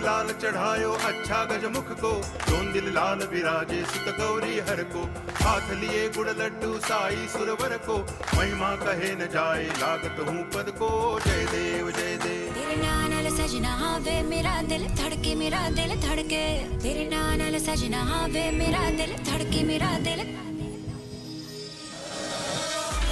लाल चढ़ायो अच्छा गजमुख को, जोन दिल लाल विराजे सुत गौरी हर को, हाथ लिए गुड़ लड्डू साई सुरवर को, महिमा कहे न जाए लागत हूँ पद को, जय देव जय देव। तेरे नाल सजना वे मेरा दिल धड़के, मेरा दिल धड़के, तेरे नाल सजना वे मेरा दिल धड़के, मेरा दिल।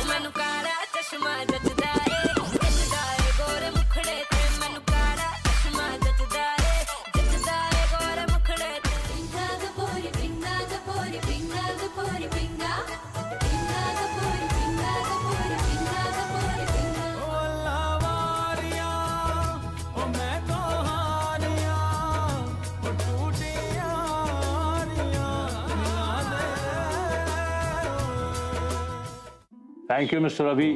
मैनू काला चश्मा जचदा है, जचदा है गोरे मुखड़े ते, मैनू काला चश्मा जचदा है, जचदा है गोरे मुखड़े ते। पिंगा गपोरी पिंगा गपोरी पिंगा गपोरी पिंगा, पिंगा गपोरी पिंगा गपोरी पिंगा गपोरी पिंगा। ओ लावारिया ओ मैं तो हारिया, ओ टूटी यारिया थैंक यू मिस्टर रवि,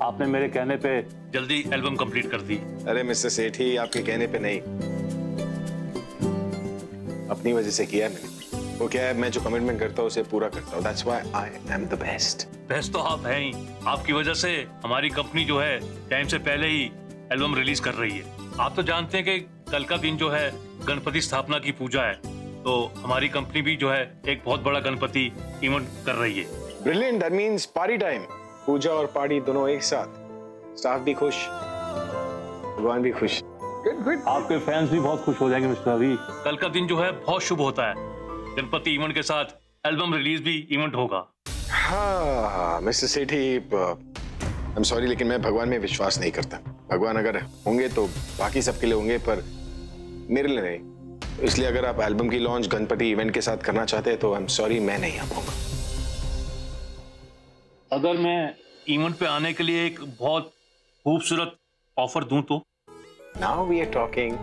आपने मेरे कहने पे जल्दी एल्बम कंप्लीट कर दी। अरे मिस्टर सेठी, आपके कहने पे नहीं, अपनी वजह से किया है मैंने। वो क्या है, मैं जो कमिटमेंट करता हूँ उसे पूरा करता हूँ। That's why I am the best। Best तो आप हैं ही, आपकी वजह से हमारी कंपनी जो है टाइम से पहले ही एल्बम रिलीज कर रही है। आप तो जानते हैं कि कल का दिन जो है गणपति स्थापना की पूजा है, तो हमारी कंपनी भी जो है एक बहुत बड़ा गणपति इवेंट कर रही है। Brilliant, that means party time। पूजा और पार्टी दोनों एक साथ, स्टाफ भी खुश, भगवान भी खुश। Good good. आपके फैंस भी बहुत खुश हो जाएंगे मिस्टर रवि। कल का दिन जो है बहुत शुभ होता है, गणपति इवेंट के साथ एल्बम रिलीज भी इवेंट होगा। हाँ mister Sethi, I am sorry लेकिन मैं भगवान में विश्वास नहीं करता। भगवान अगर होंगे तो बाकी सबके लिए होंगे, पर मेरे लिए नहीं। इसलिए अगर आप एल्बम की लॉन्च गणपति इवेंट के साथ करना चाहते हैं तो आई एम सॉरी, मैं नहीं आ पाऊंगा। अगर मैं इवेंट पे आने के लिए एक बहुत खूबसूरत ऑफर दूं तो? Now we are talking.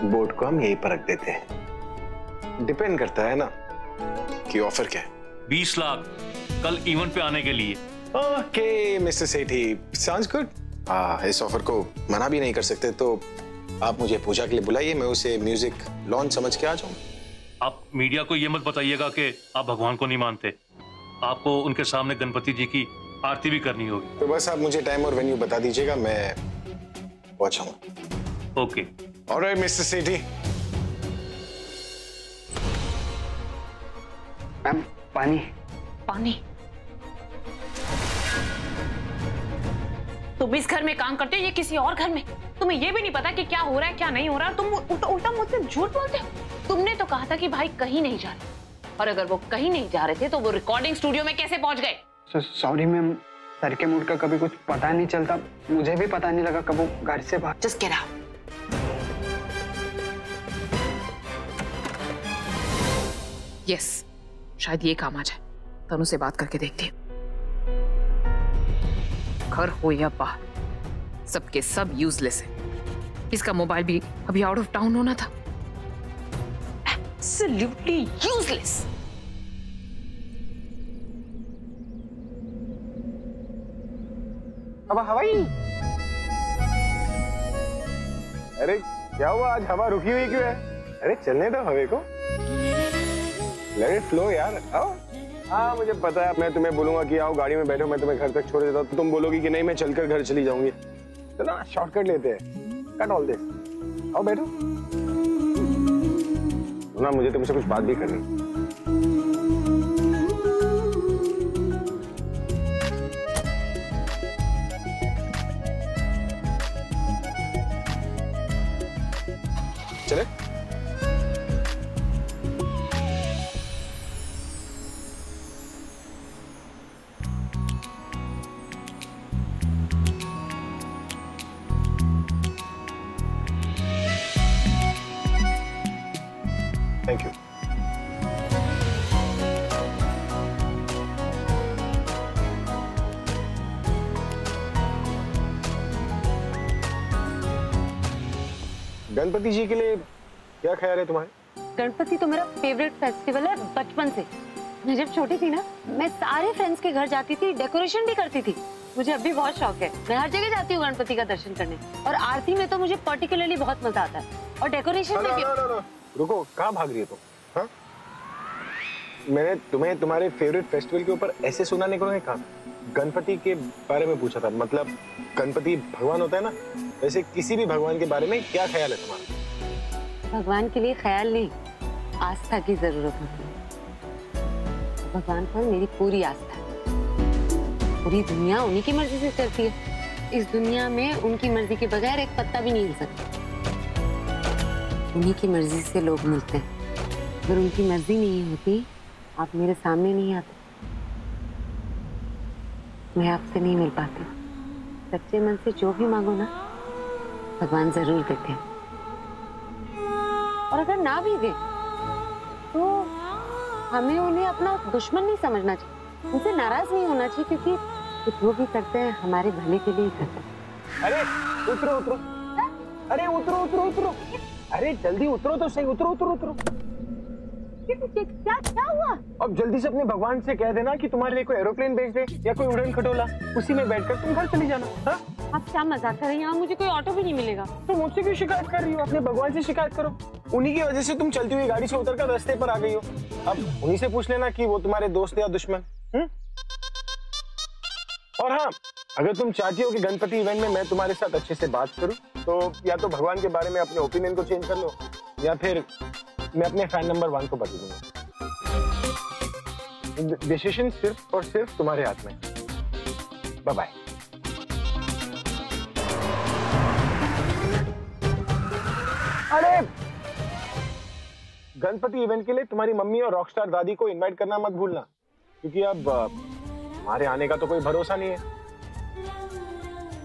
Board को हम यहीं पर रख देते हैं, डिपेंड करता है ना कि ऑफर क्या है। 20 लाख कल इवेंट पे आने के लिए। ओके मिस्टर सेठी, साउंड्स गुड। इस ऑफर को मना भी नहीं कर सकते, तो आप मुझे पूजा के लिए बुलाइए, मैं उसे म्यूजिक लॉन्च समझ के आ जाऊंगा। आप मीडिया को ये मत बताइएगा कि आप भगवान को नहीं मानते, आपको उनके सामने गणपति जी की आरती भी करनी होगी। तो बस आप मुझे टाइम और वेन्यू बता दीजिएगा, मैं पहुंचाऊंगा। ओके। ऑलराइट मिस्टर सेठी। मैम पानी। पानी? तुम इस घर में काम करते हो, ये किसी और घर में? तुम्हें ये भी नहीं पता कि क्या हो रहा है क्या नहीं हो रहा, तुम उल्टा मुझसे झूठ बोलते हो। तुमने तो कहा था कि भाई कहीं नहीं जा रहे, और अगर वो कहीं नहीं जा रहे थे तो वो रिकॉर्डिंग स्टूडियो में कैसे पहुंच गए? सॉरी मैम, सर के मूड का कभी कुछ पता नहीं चलता, मुझे भी पता नहीं लगा कब वो घर से बाहर। Just get out. यस, शायद ये काम आ जाए। तनु से बात करके देखती हूँ। घर हो या बाहर, सबके सब यूजलेस है। इसका मोबाइल भी अभी आउट ऑफ टाउन होना था। Absolutely useless। अब हवाई। अरे क्या हुआ, आज हवा रुकी हुई क्यों है? अरे चलने दो हवा को, लेट इट फ्लो यार। आओ। हाँ मुझे पता है, मैं तुम्हें बोलूंगा कि आओ गाड़ी में बैठो, मैं तुम्हें घर तक छोड़ देता हूँ, तो तुम बोलोगी कि नहीं मैं चलकर घर चली जाऊंगी। चलो शॉर्टकट लेते हैं, कट ऑल दिस। आओ बैठो ना, मुझे तुमसे कुछ बात भी करनी। चले? Thank you. गणपति जी के लिए क्या ख्याल है तुम्हारे? गणपति तो मेरा फेवरेट फेस्टिवल है बचपन से। मैं जब छोटी थी ना, मैं सारे फ्रेंड्स के घर जाती थी, डेकोरेशन भी करती थी। मुझे अब भी बहुत शौक है, मैं हर जगह जाती हूँ गणपति का दर्शन करने, और आरती में तो मुझे पर्टिकुलरली बहुत मजा आता है, और डेकोरेशन में भी। रुको, कहाँ भाग रही है तुम? हाँ? मैंने तुम्हें तुम्हारे फेवरेट फेस्टिवल के ऊपर ऐसे सुनाने को नहीं कहा, गणपति के बारे में पूछा था। मतलब गणपति भगवान होता है ना, वैसे किसी भी भगवान के बारे में क्या ख्याल है तुम्हारा? भगवान के लिए ख्याल नहीं, आस्था की जरूरत होती है। भगवान पर मेरी पूरी आस्था है। पूरी दुनिया उन्हीं की मर्जी से चलती है। इस दुनिया में उनकी मर्जी के बगैर एक पत्ता भी नहीं हिल सकता। उन्हीं की मर्जी से लोग मिलते हैं। अगर उनकी मर्जी नहीं होती, आप मेरे सामने नहीं आते, मैं आपसे नहीं मिल पाती। सच्चे मन से जो भी मांगो ना, भगवान जरूर देते हैं। और अगर ना भी दे तो हमें उन्हें अपना दुश्मन नहीं समझना चाहिए, उनसे नाराज नहीं होना चाहिए, क्योंकि वो जो भी करते हैं हमारे भले के लिए ही करते हैं। अरे उतरो उतरो, अरे उतरो उतरो उतरो, अरे जल्दी उतरो तो सही, उतरो उतरो उतरो। क्या क्या हुआ? अब जल्दी से अपने भगवान से कह देना कि तुम्हारे लिए कोई एरोप्लेन भेज दे या कोई उड़न खटोला, उसी में बैठकर तुम घर चली जाना। हाँ? आप क्या मजाक कर रहे हैं? यहाँ मुझे कोई ऑटो भी नहीं मिलेगा। तो मुझसे क्यों शिकायत कर रही हो? अपने भगवान से शिकायत करो। उन्हीं की वजह से तुम चलती हुई गाड़ी से उतरकर रास्ते पर आ गई हो। अब उन्हीं से पूछ लेना कि वो तुम्हारे दोस्त या दुश्मन। और हाँ, अगर तुम चाहती हो कि गणपति इवेंट में मैं तुम्हारे साथ अच्छे से बात करूं, तो या तो भगवान के बारे में अपने ओपिनियन को चेंज कर लो, या फिर मैं अपने फैन नंबर 1 को बदल दूंगा। डिसीजन सिर्फ और सिर्फ तुम्हारे हाथ में। Bye bye. अरे गणपति इवेंट के लिए तुम्हारी मम्मी और रॉकस्टार दादी को इनवाइट करना मत भूलना, क्योंकि अब हमारे आने का तो कोई भरोसा नहीं है।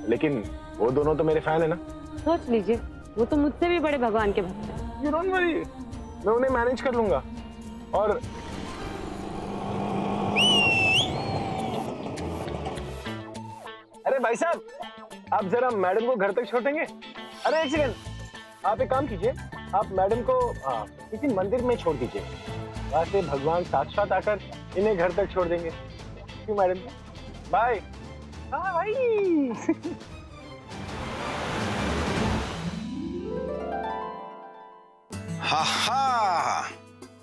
लेकिन वो दोनों तो मेरे फैन है ना। सोच लीजिए, वो तो मुझसे भी बड़े भगवान के भक्त हैं। You don't worry, मैं उन्हें मैनेज कर लूंगा। और अरे भाई साहब, आप जरा मैडम को घर तक छोड़ देंगे? अरे एक सेकंड, आप एक काम कीजिए, आप मैडम को किसी मंदिर में छोड़ दीजिए, वहां से भगवान साक्षात आकर इन्हें घर तक छोड़ देंगे। क्यों मैडम? बाय। हाँ भाई। हा,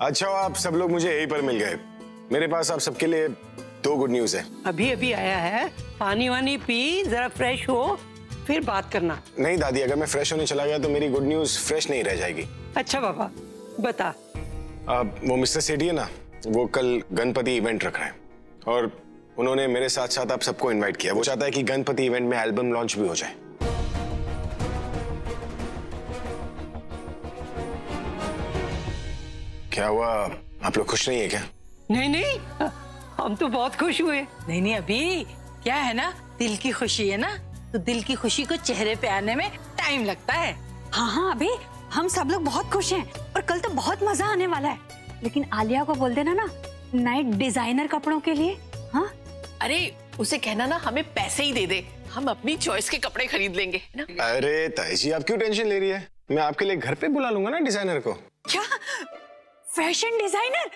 अच्छा आप सब लोग मुझे यहीं पर मिल गए। मेरे पास आप सबके लिए 2 गुड न्यूज है। अभी अभी आया है, पानी वानी पी, जरा फ्रेश हो, फिर बात करना। नहीं दादी, अगर मैं फ्रेश होने चला गया तो मेरी गुड न्यूज फ्रेश नहीं रह जाएगी। अच्छा बाबा, बता। वो मिस्टर सेठी है ना, वो कल गणपति इवेंट रख रहे हैं और उन्होंने मेरे साथ साथ आप सबको इनवाइट किया। वो चाहता है कि गणपति इवेंट में एल्बम लॉन्च भी हो जाए। क्या हुआ, आप लोग खुश नहीं है क्या? नहीं नहीं, हम तो बहुत खुश हुए। नहीं नहीं, अभी क्या है ना, दिल की खुशी है ना, तो दिल की खुशी को चेहरे पे आने में टाइम लगता है। हाँ हाँ, अभी हम सब लोग बहुत खुश हैं और कल तो बहुत मजा आने वाला है। लेकिन आलिया को बोल देना ना, नाइट डिजाइनर कपड़ों के लिए। हाँ, अरे उसे कहना ना हमें पैसे ही दे दे, हम अपनी चॉइस के कपड़े खरीद लेंगे ना। अरे ताई जी, आप क्यों टेंशन ले रही है? मैं आपके लिए घर पे बुला लूंगा ना डिजाइनर को। क्या फैशन डिजाइनर?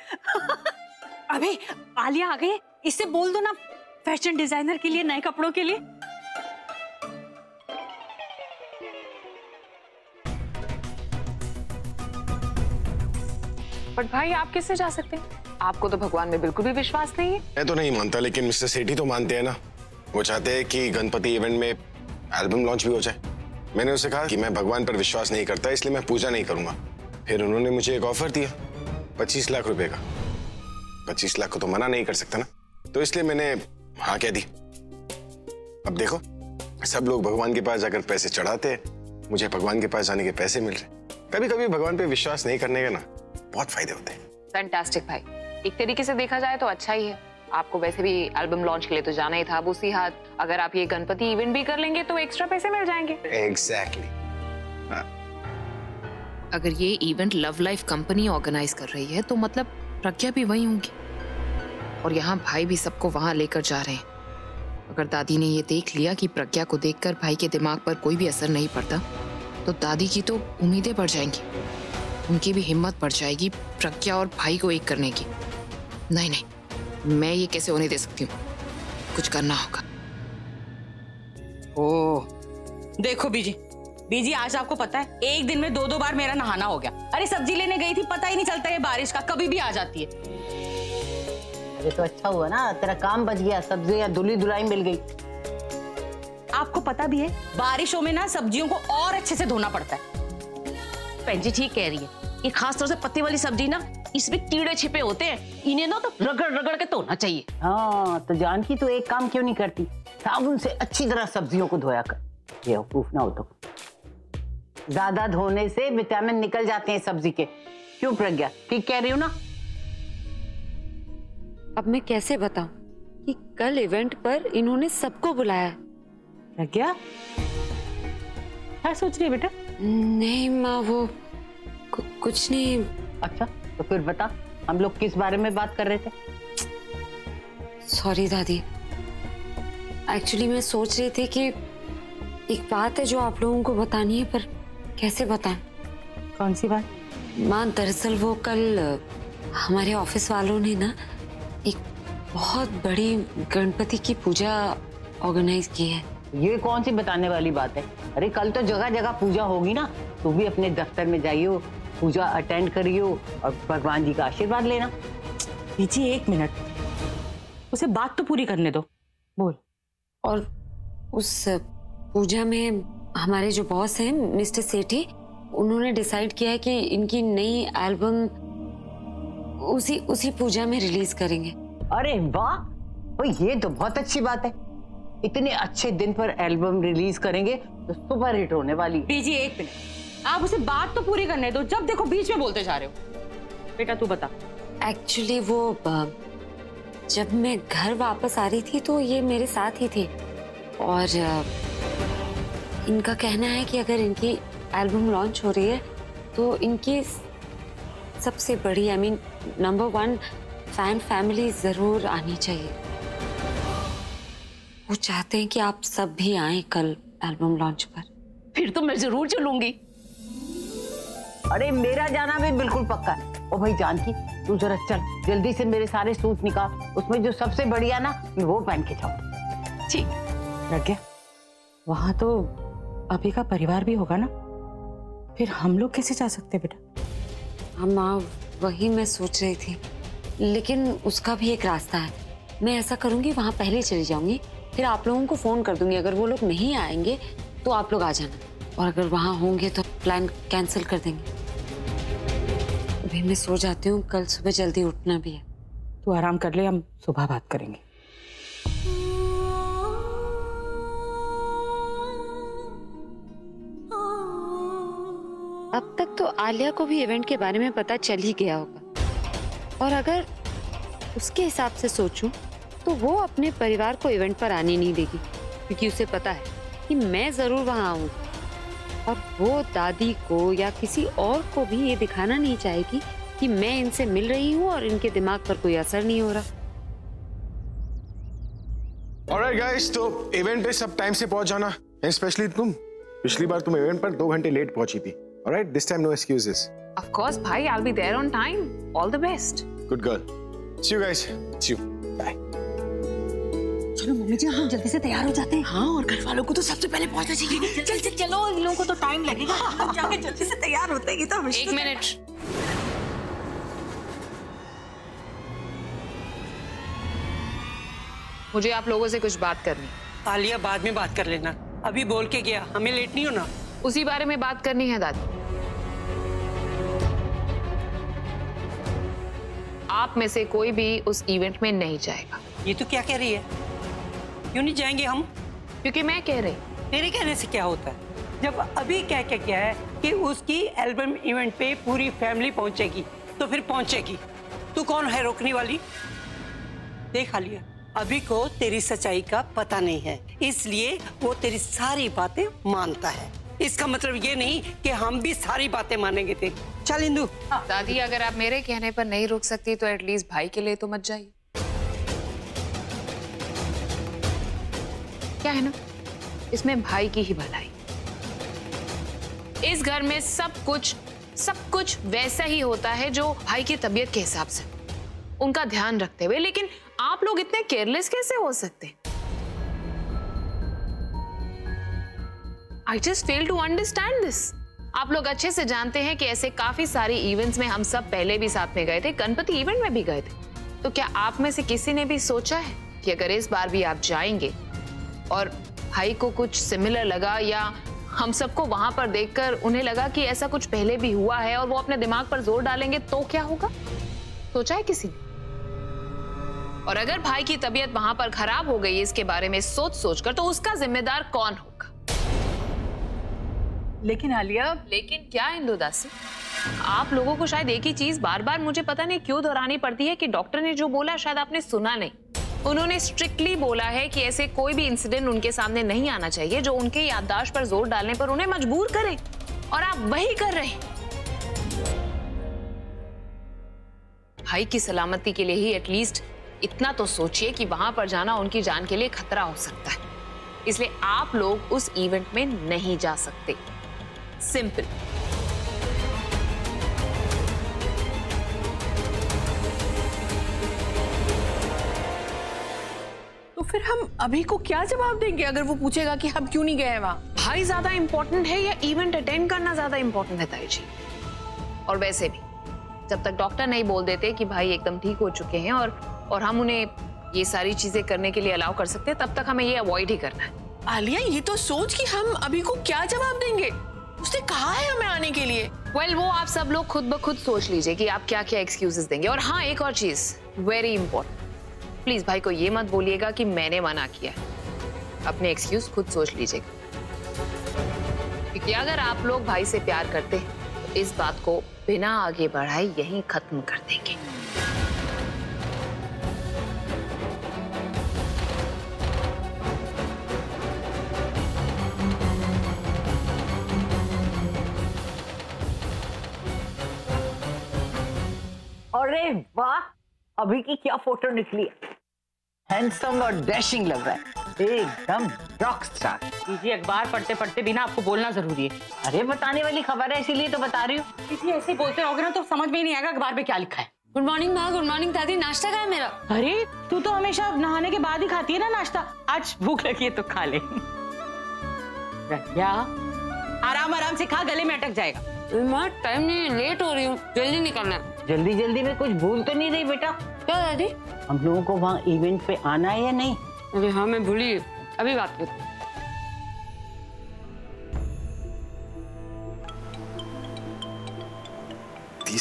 अभी आलिया आ गई, इससे बोल दो ना फैशन डिजाइनर के लिए, नए कपड़ों के लिए। बट भाई आप कैसे जा सकते हैं? आपको तो भगवान में बिल्कुल भी विश्वास नहीं है। मैं तो नहीं मानता, लेकिन मिस्टर सेठी तो मानते हैं ना। वो चाहते हैं कि गणपति इवेंट में एल्बम लॉन्च भी हो जाए। मैंने उसे कहा कि मैं भगवान पर विश्वास नहीं करता, इसलिए मैं पूजा नहीं करूंगा। फिर उन्होंने मुझे एक ऑफर दिया 25 लाख रुपए का। 25 लाख को तो मना नहीं कर सकता ना, तो इसलिए मैंने हाँ कह दी। अब देखो, सब लोग भगवान के पास जाकर पैसे चढ़ाते हैं, मुझे भगवान के पास जाने के पैसे मिल रहे। कभी कभी भगवान पे विश्वास नहीं करने के ना बहुत फायदे होते हैं। फैंटास्टिक भाई, एक तरीके से देखा जाए तो अच्छा ही है। आपको वैसे भी एल्बम लॉन्च के लिए तो जाना ही था। अब उसी हाथ अगर आप ये गणपति इवेंट भी कर लेंगे तो एक्स्ट्रा पैसे मिल जाएंगे। एग्जैक्टली। अगर ये event love life company organise कर रही है तो मतलब प्रज्ञा भी वही होंगी, और यहाँ भाई भी सबको वहां लेकर जा रहे हैं। अगर दादी ने ये देख लिया कि प्रज्ञा को देखकर भाई के दिमाग पर कोई भी असर नहीं पड़ता, तो दादी की तो उम्मीदें बढ़ जाएंगी, उनकी भी हिम्मत बढ़ जाएगी प्रज्ञा और भाई को एक करने की। नहीं नहीं, मैं ये कैसे होने दे सकती हूँ, कुछ करना होगा। ओह देखो बीजी, आज आपको पता है एक दिन में 2-2 बार मेरा नहाना हो गया। अरे सब्जी लेने गई थी, पता ही नहीं चलता ये बारिश का, कभी भी आ जाती है। अरे तो अच्छा हुआ ना, तेरा काम बच गया, सब्जी या धुली धुलाई मिल गई। आपको पता भी है बारिशों में ना सब्जियों को और अच्छे से धोना पड़ता है। बहन जी ठीक कह रही है, ये खास तौर से पत्ते वाली सब्जी ना, इसमें कीड़े छिपे होते हैं, इन्हें ना तो रगड़ रगड़ के धोना चाहिए। हाँ तो जानकी तो एक काम क्यों नहीं करती, साबुन से अच्छी तरह सब्जियों को धोया कर। बेवकूफ ना हो तो। ज्यादा धोने से विटामिन निकल जाते हैं सब्जी के। क्यों प्रज्ञा, ठीक कह रही हूँ ना? अब मैं कैसे बताऊं कि कल इवेंट पर इन्होंने सबको बुलाया है। प्रज्ञा क्या सोच रही है बेटा? नहीं माँ, वो कुछ नहीं। अच्छा तो फिर बता, हम लोग किस बारे में बात कर रहे थे? सॉरी दादी, एक्चुअली मैं सोच रही थी कि एक बात है जो आप लोगों को बतानी है, पर कैसे बताएं। कौन सी बात? माँ दरअसल वो कल हमारे ऑफिस वालों ने ना एक बहुत बड़ी गणपति की पूजा ऑर्गेनाइज की है। ये कौन सी बताने वाली बात है? अरे कल तो जगह जगह पूजा होगी ना, तू भी अपने दफ्तर में जाइयो, पूजा अटेंड करियो और भगवान जी का आशीर्वाद लेना। जी एक मिनट, उसे बात तो पूरी करने दो, बोल। और उस पूजा में हमारे जो बॉस हैं मिस्टर सेठी, उन्होंने डिसाइड किया है कि इनकी नई एल्बम उसी पूजा में रिलीज करेंगे। अरे वाह, भाई ये तो बहुत अच्छी बात है। इतने अच्छे दिन पर एल्बम रिलीज करेंगे तो सुपर हिट होने वाली। बीजी एक मिनट, आप उसे बात तो पूरी करने दो, जब देखो बीच में बोलते जा रहे हो। बेटा तू बता। एक्चुअली वो जब मैं घर वापस आ रही थी तो ये मेरे साथ ही थे, और इनका कहना है कि अगर इनकी एल्बम लॉन्च हो रही है तो इनकी सबसे बड़ी नंबर 1 फैन फैमिली जरूर आनी चाहिए। वो चाहते हैं कि आप सब भी आएं कल एल्बम लॉन्च पर। फिर तो मैं जरूर चलूंगी। अरे मेरा जाना भी बिल्कुल पक्का है। ओ भाई जानकी, तू जरा चल, जल्दी से मेरे सारे सूट निकाल, उसमें जो सबसे बढ़िया ना वो पहन के जाऊँ। ठीक प्रज्ञा, वहां तो अभी का परिवार भी होगा ना, फिर हम लोग कैसे जा सकते बेटा? हाँ वही मैं सोच रही थी, लेकिन उसका भी एक रास्ता है। मैं ऐसा करूंगी, वहां पहले चली जाऊंगी, फिर आप लोगों को फोन कर दूंगी। अगर वो लोग नहीं आएंगे तो आप लोग आ जाना, और अगर वहां होंगे तो प्लान कैंसिल कर देंगे। अभी मैं सो जाती हूँ, कल सुबह जल्दी उठना भी है। तू आराम कर ले, हम सुबह बात करेंगे। अब तक तो आलिया को भी इवेंट के बारे में पता चल ही गया होगा, और अगर उसके हिसाब से सोचूं तो वो अपने परिवार को इवेंट पर आने नहीं देगी, क्योंकि उसे पता है कि मैं जरूर वहां आऊंगी, और वो दादी को या किसी और को भी ये दिखाना नहीं चाहेगी कि मैं इनसे मिल रही हूँ और इनके दिमाग पर कोई असर नहीं हो रहा। ऑलराइट गाइस, तो इवेंट पे सब टाइम से पहुंच जाना, स्पेशली तुम। पिछली बार तुम इवेंट पर 2 घंटे लेट पहुंची थी। Alright, this time no excuses. Of course भाई, I'll be there on time. All the best. Good girl. See you guys. See you. Bye. चलो मम्मी जी, हम लोग जल्दी से तैयार हो जाते हैं। हाँ, और घर वालों को तो सबसे पहले पहुंचना चाहिए। चल चल चलो, इन लोगों को तो टाइम लगेगा। हम जाके जल्दी से तैयार होते हैं। तो एक मिनट, मुझे आप लोगों से कुछ बात करनी। आलिया बाद में बात कर लेना, अभी बोल के गया, हमें लेट नहीं होना। उसी बारे में बात करनी है दादी। आप में से कोई भी उस इवेंट में नहीं जाएगा। ये तो क्या कह रही है? क्यों नहीं जाएंगे हम? क्योंकि मैं कह रही। तेरे कहने से क्या होता है? जब अभी कह के क्या है कि उसकी एल्बम इवेंट पे पूरी फैमिली पहुंचेगी, तो फिर पहुंचेगी। तू कौन है रोकने वाली? देख आलिया, अभी को तेरी सच्चाई का पता नहीं है, इसलिए वो तेरी सारी बातें मानता है। इसका मतलब ये नहीं कि हम भी सारी बातें मानेंगे तेरी। चल इंदु। दादी, अगर आप मेरे कहने पर नहीं रुक सकती तो एटलीस्ट भाई के लिए तो मत जाइए। क्या है ना, इसमें भाई की ही भलाई। इस घर में सब कुछ वैसा ही होता है जो भाई की तबीयत के हिसाब से, उनका ध्यान रखते हुए। लेकिन आप लोग इतने केयरलेस कैसे हो सकते? I just fail to understand this. आप लोग अच्छे से जानते हैं कि ऐसे काफी सारे इवेंट्स में हम सब पहले भी साथ में गए थे, गणपति इवेंट में भी गए थे। तो क्या आप में से किसी ने भी सोचा है कि अगर इस बार भी आप जाएंगे और भाई को कुछ सिमिलर लगा या हम सबको वहां पर देखकर उन्हें लगा कि ऐसा कुछ पहले भी हुआ है और वो अपने दिमाग पर जोर डालेंगे तो क्या होगा? सोचा है किसी ने? और अगर भाई की तबीयत वहां पर खराब हो गई इसके बारे में सोच सोचकर, तो उसका जिम्मेदार कौन होगा? लेकिन आलिया, लेकिन क्या इंदु दासी? आप लोगों को शायद एक ही चीज बार बार मुझे पता नहीं क्यों दोहरानी पड़ती है कि डॉक्टर ने जो बोला शायद आपने सुना नहीं। उन्होंने स्ट्रिक्टली बोला है कि ऐसे कोई भी इंसिडेंट उनके सामने नहीं आना चाहिए जो उनके याददाश्त पर जोर डालने पर उन्हें मजबूर करे, और आप वही कर रहे हैं। भाई की सलामती के लिए ही एटलीस्ट इतना तो सोचिए कि वहां पर जाना उनकी जान के लिए खतरा हो सकता है, इसलिए आप लोग उस इवेंट में नहीं जा सकते। सिंपल। तो फिर हम अभी को क्या जवाब देंगे अगर वो पूछेगा कि हम क्यों नहीं गए वहां? भाई ज्यादा इंपॉर्टेंट है या इवेंट अटेंड करना ज्यादा इंपॉर्टेंट है ताई जी? और वैसे भी जब तक डॉक्टर नहीं बोल देते कि भाई एकदम ठीक हो चुके हैं और हम उन्हें ये सारी चीजें करने के लिए अलाउ कर सकते हैं, तब तक हमें ये अवॉइड ही करना है। आलिया, ये तो सोच कि हम अभी को क्या जवाब देंगे। उसने कहा है हमें आने के लिए। वेल, वो आप सब लोग खुद ब खुद सोच लीजिए कि आप क्या क्या एक्सक्यूजेस देंगे। और हाँ, एक और चीज वेरी इंपॉर्टेंट, प्लीज भाई को ये मत बोलिएगा कि मैंने मना किया है। अपने एक्सक्यूज खुद सोच लीजिएगा, क्योंकि अगर आप लोग भाई से प्यार करते हैं तो इस बात को बिना आगे बढ़ाए यहीं खत्म कर देंगे। अरे वाह, अभी की क्या फोटो निकली है। हैंडसम और डैशिंग लग रहा है, एकदम रॉक स्टार। जी, अखबार पढ़ते पढ़ते भी ना आपको बोलना जरूरी है। अरे बताने वाली खबर है इसीलिए तो बता रही हूँ। किसी ऐसे बोलते रहोगे ना तो समझ में ही नहीं आएगा अखबार पे क्या लिखा है। गुड मॉर्निंग माँ। गुड मॉर्निंग दादी। नाश्ता कहाँ है मेरा? अरे तू तो हमेशा नहाने के बाद ही खाती है ना नाश्ता, आज भूख लगी है तो खा ले। आराम आराम से खा, गले में अटक जाएगा। माँ टाइम नहीं, लेट हो रही हूँ, जल्दी निकलना है। जल्दी जल्दी में कुछ भूल तो नहीं रही बेटा? क्या दादी? हम लोगों को वहाँ इवेंट पे आना है या नहीं? अरे हाँ, मैं भूली, अभी बात करती हूँ।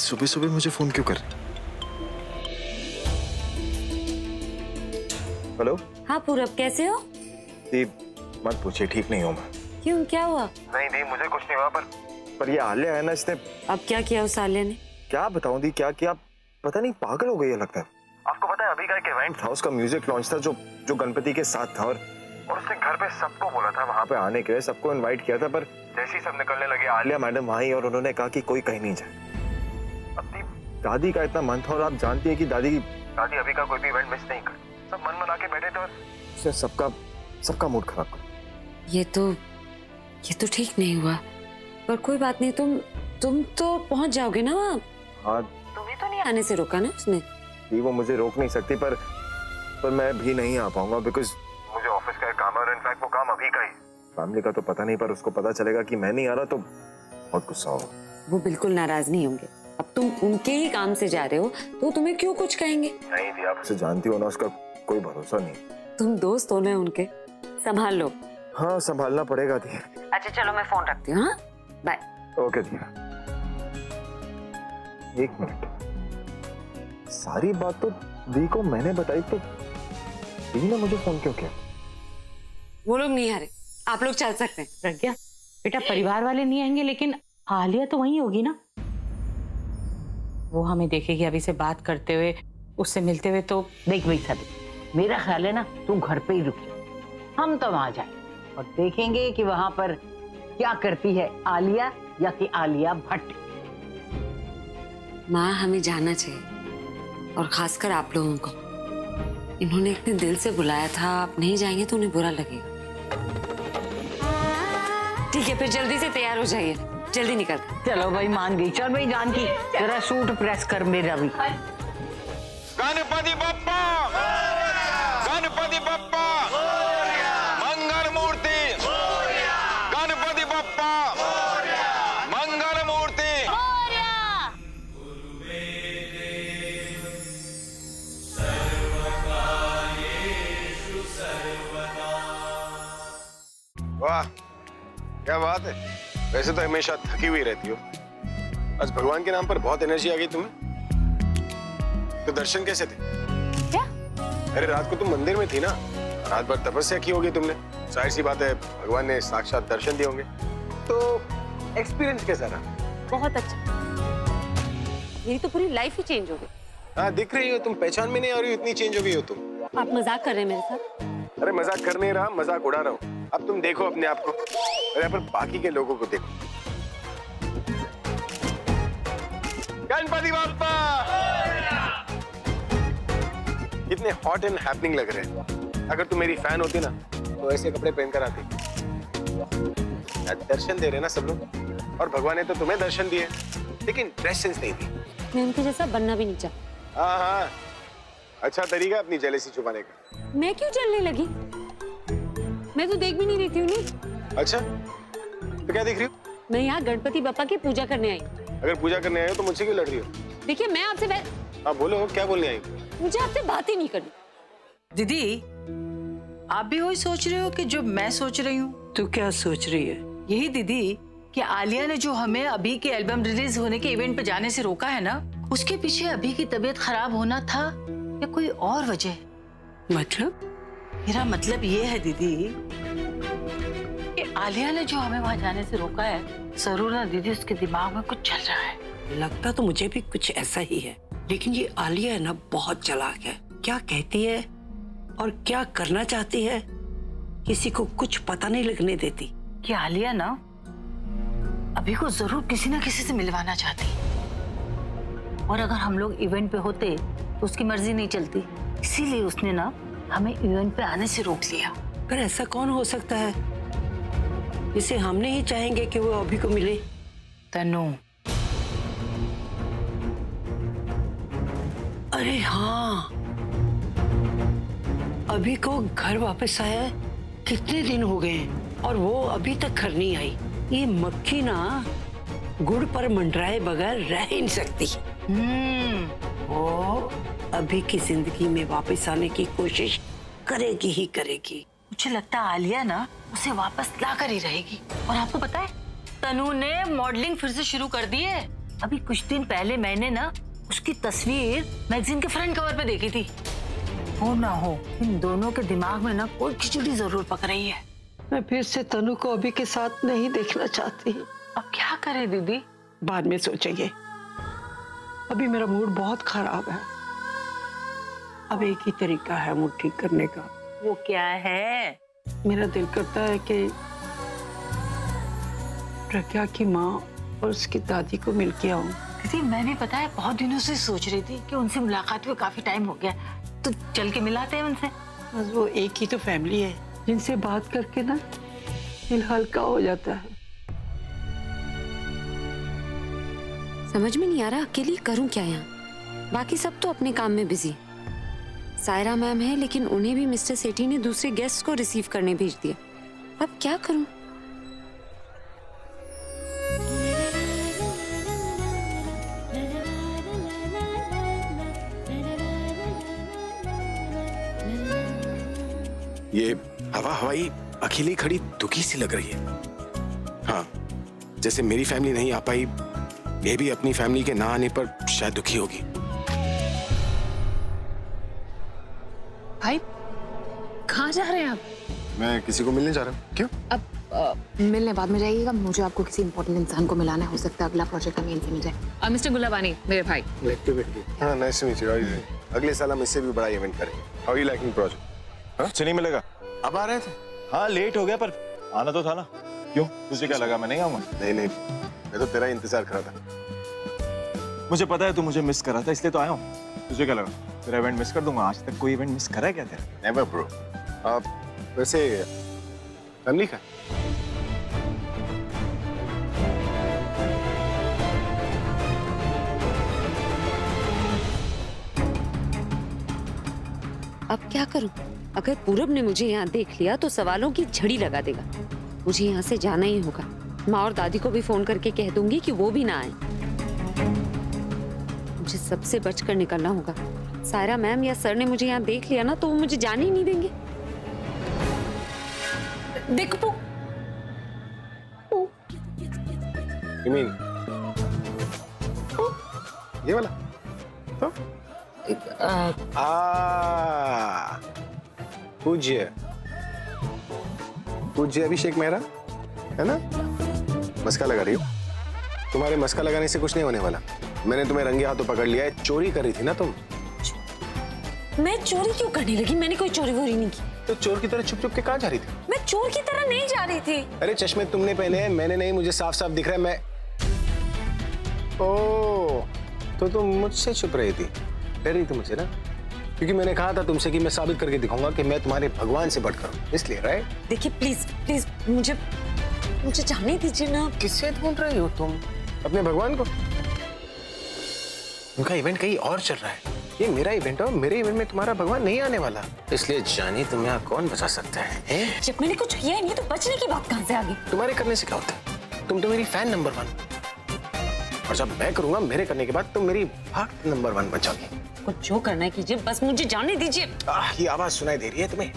सुबह सुबह मुझे फोन क्यों कर? हेलो। हाँ पूरब, कैसे हो? दीप, मत पूछिए, ठीक नहीं हूँ मैं। क्यों, क्या हुआ? नहीं दी, मुझे कुछ नहीं हुआ, पर ये आलिया है ना, इसने अब क्या किया उस आलिया ने? क्या बताऊं दी, क्या किया पता नहीं, पागल हो गई है लगता है। आपको पता है अभी का एक इवेंट था, उसका म्यूजिक लॉन्च था जो गणपति के साथ था, और उसने घर पे सबको बोला था वहां पे आने के लिए, सबको इनवाइट किया था, पर जैसे ही सब निकलने लगे आलिया मैडम वहीं, और उन्होंने कहा कि कोई कहीं नहीं जाए। अपनी दादी का इतना मन था, और आप जानती है कि दादी अभी का कोई भी इवेंट मिस नहीं कर, सब मन मना के बैठे थे, और उसने सबका मूड खराब कर। ये तो ठीक नहीं हुआ, पर कोई बात नहीं, तुम तो पहुंच जाओगे ना वहाँ। हाँ, तुम्हें तो नहीं आने से रोका ना उसने? वो मुझे रोक नहीं सकती, पर मैं भी नहीं आ पाऊंगा, बिकॉज मुझे ऑफिस का काम है, और इनफैक्ट वो काम अभी का ही। फैमिली का तो पता नहीं, पर उसको पता चलेगा कि मैं नहीं आ रहा तो बहुत गुस्सा होगा। वो बिल्कुल नाराज नहीं होंगे। अब तुम उनके ही काम से जा रहे हो तो तुम्हें क्यों कुछ कहेंगे? नहीं दी, आप उसे जानती हो ना, उसका कोई भरोसा नहीं। तुम दोस्त हो ना उनके, संभाल लो। हाँ, संभालना पड़ेगा दी। अच्छा चलो, मैं फोन रखती हूँ। हाँ, बाय। ओके दी। एक मिनट, सारी बात तो दी को मैंने बताई, तो दी ने मुझे फोन क्यों किया? वो लोग नहीं आ रहे, आप लोग चल सकते हैं। प्रज्ञा बेटा, परिवार वाले नहीं आएंगे, लेकिन आलिया तो वहीं होगी ना? वो हमें देखेगी अभी से बात करते हुए, उससे मिलते हुए। तो देख भाई सभी, मेरा ख्याल है ना तू घर पे ही रुक, हम तो वहां जाए और देखेंगे कि वहां पर क्या करती है आलिया, या कि आलिया भट्ट। माँ, हमें जाना चाहिए, और खासकर आप लोगों को। इन्होंने इतने दिल से बुलाया था, आप नहीं जाएंगे तो उन्हें बुरा लगेगा। ठीक है, फिर जल्दी से तैयार हो जाइए, जल्दी निकल। चलो भाई, मान गई। चल भाई जानकी, जरा सूट प्रेस कर मेरा भी। गणपति बप्पा, गणपति बप्पा, मंगल मूर्ति, गणपति बप्पा, मंगल मूर्ति। वाह क्या बात है। वैसे तो हमेशा थकी हुई रहती हो, आज भगवान के नाम पर बहुत एनर्जी आ गई तुम्हें। तो दर्शन कैसे थे? क्या? अरे रात को तुम मंदिर में थी ना, रात भर तपस्या की होगी तुमने, जाहिर सी बात है भगवान ने साक्षात दर्शन दिए होंगे। तो एक्सपीरियंस कैसा रहा? बहुत अच्छा, मेरी तो पूरी लाइफ ही चेंज हो गई। हाँ दिख रही हो तुम, पहचान में नहीं आ रही हो, इतनी चेंज हो गई हो तुम। आप मजाक कर रहे हैं मेरे साथ? अरे मजाक कर नहीं रहा, मजाक उड़ा रहा हूँ। अब तुम देखो अपने आप को और यहाँ पर बाकी के लोगों को देखो। गणपति बाप्पा कितने हॉट एंड हैपनिंग लग रहे हैं। अगर तुम मेरी फैन होती ना तो ऐसे कपड़े पहनकर आती। दर्शन दे रहे ना सब लोग, और भगवान ने तो तुम्हें दर्शन दिए, लेकिन ड्रेस सेंस नहीं दी। मैं उनके जैसा बनना भी नहीं चाहती। हाँ हाँ, अच्छा तरीका अपनी जेलसी छुपाने का। मैं क्यों जलने लगी? मैं तो देख भी नहीं रही थी उन्हें। अच्छा तो क्या देख रही हो? मैं यहाँ गणपति बप्पा की पूजा करने आई। अगर पूजा करने आई हो तो मुझसे क्यों लड़ रही हो? देखिए मैं आपसे हाँ बोलो, क्या बोलने आई? मुझे आपसे बात ही नहीं करनी। दीदी आप भी वही सोच रहे हो कि जो मैं सोच रही हूँ? तू क्या सोच रही है? यही दीदी कि आलिया ने जो हमें अभी के एल्बम रिलीज होने के इवेंट पे जाने से रोका है ना, उसके पीछे अभी की तबीयत खराब होना था या कोई और वजह? मतलब? मेरा मतलब ये है दीदी कि आलिया ने जो हमें वहाँ जाने से रोका है, जरूर ना दीदी उसके दिमाग में कुछ चल रहा है। लगता तो मुझे भी कुछ ऐसा ही है, लेकिन ये आलिया है ना बहुत चालाक है। क्या कहती है और क्या करना चाहती है किसी को कुछ पता नहीं लगने देती। कि आलिया ना अभी को जरूर किसी ना किसी से मिलवाना चाहती, और अगर हम लोग इवेंट पे होते तो उसकी मर्जी नहीं चलती, इसीलिए उसने ना हमें इवेंट पे आने से रोक लिया। पर ऐसा कौन हो सकता है जिसे हम नहीं चाहेंगे कि वो अभी को मिले? तनु। अरे हाँ, अभी को घर वापस आया कितने दिन हो गए और वो अभी तक घर नहीं आई। ये मक्खी ना गुड़ पर मंडराए बगैर रह ही नहीं सकती। वो अभी की जिंदगी में वापस आने की कोशिश करेगी ही करेगी। मुझे लगता है आलिया ना उसे वापस ला कर ही रहेगी। और आपको पता है तनु ने मॉडलिंग फिर से शुरू कर दी है। अभी कुछ दिन पहले मैंने ना उसकी तस्वीर मैगजीन के फ्रंट कवर पे देखी थी। हो ना हो इन दोनों के दिमाग में ना कोई खिचड़ी जरूर पक रही है। मैं फिर से तनु को अभी के साथ नहीं देखना चाहती। अब क्या करे दीदी? बाद में सोचेंगे, अभी मेरा मूड बहुत खराब है। अब एक ही तरीका है मूड ठीक करने का। वो क्या है? मेरा दिल करता है कि प्रज्ञा की माँ और उसकी दादी को मिल के आऊं। दीदी मैं भी पता है बहुत दिनों से सोच रही थी कि उनसे मुलाकात हुए काफी टाइम हो गया, तो चल के मिलाते हैं उनसे। बस वो एक ही तो फैमिली है जिनसे बात करके ना दिल हल्का हो जाता है। समझ में नहीं आ रहा अकेली करूं क्या यहाँ। बाकी सब तो अपने काम में बिजी। सायरा मैम है लेकिन उन्हें भी मिस्टर सेठी ने दूसरे गेस्ट को रिसीव करने भेज दिया। अब क्या करूं? ये हवा हवाई अकेली खड़ी दुखी सी लग रही है। हाँ जैसे मेरी फैमिली नहीं आ पाई, ये भी अपनी फैमिली के ना आने पर शायद दुखी होगी। भाई कहाँ जा रहे हैं आप? मैं किसी को मिलने जा रहा हूँ। क्यों? अब मिलने बाद में जाइएगा, मुझे आपको किसी इंपॉर्टेंट इंसान को मिलाना है। हो सकता है अगला प्रोजेक्ट का मेन से मिल जाए। मिस्टर गुलाबानी मेरे भाई। हाँ नाइस टू मीट यू। अगले साल हम इससे भी बड़ा इवेंट करेंगे। How you liking project? अच्छा नहीं मिलेगा। अब आ रहे थे? हाँ लेट हो गया पर आना तो था ना। क्यों तुझे क्या लगा मैं नहीं आऊंगा? नहीं नहीं, मैं तो तेरा इंतजार कर रहा था। मुझे पता है तू मुझे मिस कर रहा था इसलिए तो आया हूँ। तुझे क्या लगा तेरा इवेंट मिस कर दूंगा? आज तक कोई इवेंट मिस करा है क्या तेरा? Never bro. वैसे फैमिली का अब क्या करूं? अगर पूरब ने मुझे यहाँ देख लिया तो सवालों की झड़ी लगा देगा। मुझे यहाँ से जाना ही होगा। माँ और दादी को भी फोन करके कह दूंगी कि वो भी ना आए। मुझे सबसे बचकर निकलना होगा। सायरा मैम या सर ने मुझे यहाँ देख लिया ना तो वो मुझे जाने ही नहीं देंगे। देख पू, You mean ये वाला? तो पूज्य अभिषेक मेहरा, है ना? मस्का लगा रही हो? तुम्हारे मस्का लगाने से कुछ नहीं होने वाला। मैंने तुम्हें रंगे हाथों पकड़ लिया है। चोरी करी थी ना तुम? मैं चोरी क्यों करने लगी? मैंने कोई चोरी वोरी नहीं की। तो चोर की तरह छुप छुप के कहाँ जा रही थी? मैं चोर की तरह नहीं जा रही थी। अरे चश्मे तुमने पहने हैं, मैंने नहीं। मुझे साफ साफ दिख रहा है। मैं ओह, तो तुम मुझसे छुप रही थी, डर रही थी मुझसे ना? क्योंकि मैंने कहा था तुमसे कि मैं साबित करके दिखाऊंगा कि मैं तुम्हारे भगवान से बढ़कर हूं, इसलिए। राइट? देखिए प्लीज प्लीज मुझे जाने दीजिए ना। किससे ढूंढ रही हो तुम? अपने भगवान को? उनका इवेंट कहीं और चल रहा है। ये मेरा इवेंट है, मेरे इवेंट में तुम्हारा भगवान नहीं आने वाला। इसलिए जानी तुम्हें यहाँ कौन बचा सकता है? जब मैंने कुछ किया नहीं तो बचने की बात कहाँ से आ गई? तुम्हारे करने से क्या होता है? तुम तो मेरी फैन नंबर 1, और जब मैं करूंगा मेरे करने के बाद तुम मेरी भक्त नंबर 1 बचोगी। कुछ जो करना है कीजिए, बस मुझे जाने दीजिए। ये आवाज सुनाई दे रही है तुम्हें?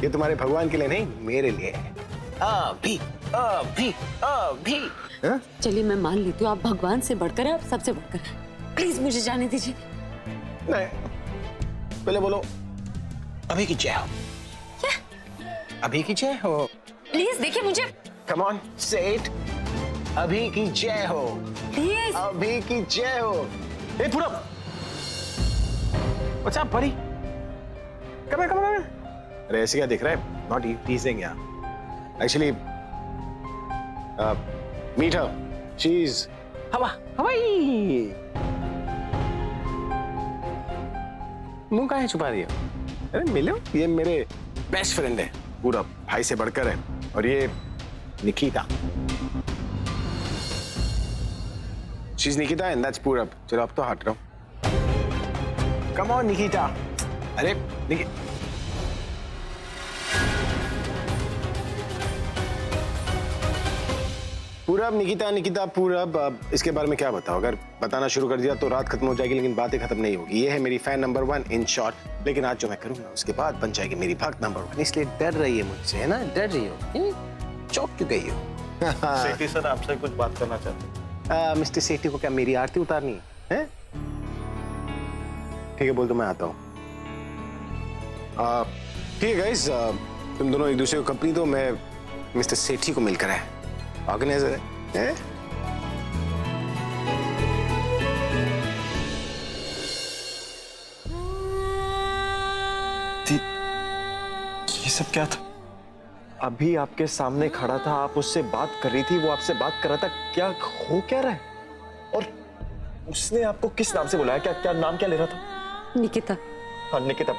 ये तुम्हारे भगवान के लिए नहीं, मेरे लिए है। अभी अभी अभी। चलिए मैं मान लेती हूँ, आप भगवान से बढ़कर है, आप सबसे बढ़कर है। प्लीज मुझे जाने दीजिए। नहीं, पहले बोलो अभी की जय हो। क्या? अभी की जय हो। प्लीज देखिए मुझे। कम ऑन, से इट। अभी की जय हो। प्लीज। अभी की जय हो। ए पूरा अच्छा परी, कम है। अरे ऐसे क्या दिख रहा है? नॉट टीजिंग यार। Actually meet her, she is हवाई। मुंह काहे छुपा रही है? अरे मिलो, ये मेरे बेस्ट फ्रेंड है, पूरा भाई से बढ़कर है। और ये Nikita, she is Nikita and that's पूरब। चलो अब तो हट रहा हूं। Come on Nikita. अरे पूरब, निकिता पूरब। अब इसके बारे में क्या बताओ? अगर बताना शुरू कर दिया तो रात खत्म हो जाएगी, लेकिन बातें खत्म नहीं होगी। ये है मेरी फैन नंबर 1 इन शॉर्ट। लेकिन आज जो मैं करूंगा उसके बाद बन जाएगी मेरी भक्त नंबर 1, इसलिए डर रही है मुझसे, है ना? डर रही हो, चौंक क्यों गई हो? सेठी सर आपसे कुछ बात करना चाहते हैं। मिस्टर सेठी को क्या मेरी आरती उतारनी है? ठीक है, बोल तो मैं आता हूँ। ठीक है गाइस, तुम दोनों एक दूसरे को कंपनी दो, मैं मिस्टर सेठी को मिलकर है ऑर्गेनाइजर है? ये सब क्या था? अभी आपके सामने खड़ा था, आप उससे बात कर रही थी, वो आपसे बात कर रहा था। क्या हो क्या रहा है? और उसने आपको किस नाम से बुलाया? क्या नाम क्या ले रहा था? निकिता। हाँ निकिता।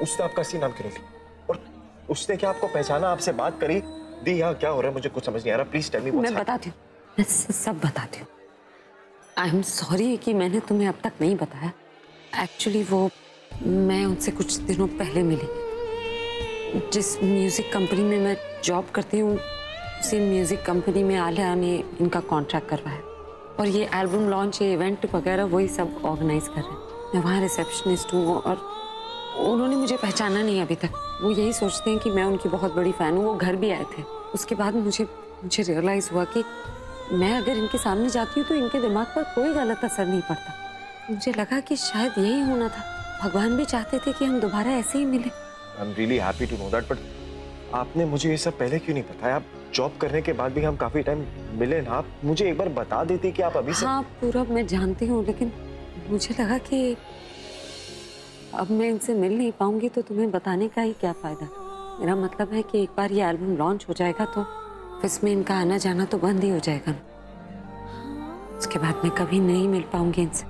उसने आपका असली नाम क्यों नहीं लिया? और उसने क्या आपको पहचाना, आपसे बात करी? दी, यहाँ क्या हो रहा है? मुझे कुछ समझ नहीं आ रहा। Please tell me. मैं बताती हूँ, मैं सब बताती हूँ। आई एम सॉरी कि मैंने तुम्हें अब तक नहीं बताया। एक्चुअली वो मैं उनसे कुछ दिनों पहले मिली। जिस म्यूजिक कंपनी में मैं जॉब करती हूँ, उसी म्यूजिक कंपनी में आलिया ने इनका कॉन्ट्रैक्ट करवाया, और ये एल्बम लॉन्च, ये इवेंट वगैरह वही सब ऑर्गेनाइज कर रहे हैं। मैं वहाँ रिसेप्शनिस्ट हूँ, और उन्होंने मुझे पहचाना नहीं अभी तक। वो यही सोचते हैं कि मैं उनकी बहुत बड़ी फैन हूँ। वो घर भी आए थे। उसके बाद मुझे रियलाइज हुआ कि मैं अगर इनके सामने जाती हूँ तो इनके दिमाग पर कोई गलत असर नहीं पड़ता। मुझे लगा कि शायद यही होना था। भगवान भी चाहते थे कि हम दोबारा ऐसे ही मिले। I am really happy to know that, but आपने मुझे ये सब पहले क्यों नहीं बताया? आप जॉब करने के बाद भी हम काफी टाइम मिले ना, आप मुझे एक बार बता देती कि आप अभी से। हाँ पूरब, मैं जानती हूँ, लेकिन मुझे लगा कि अब मैं इनसे मिल नहीं पाऊंगी तो तुम्हें बताने का ही क्या फायदा। मेरा मतलब है कि एक बार ये एल्बम लॉन्च हो जाएगा तो इसमें इनका आना जाना तो बंद ही हो जाएगा ना। उसके बाद मैं कभी नहीं मिल पाऊंगी इनसे।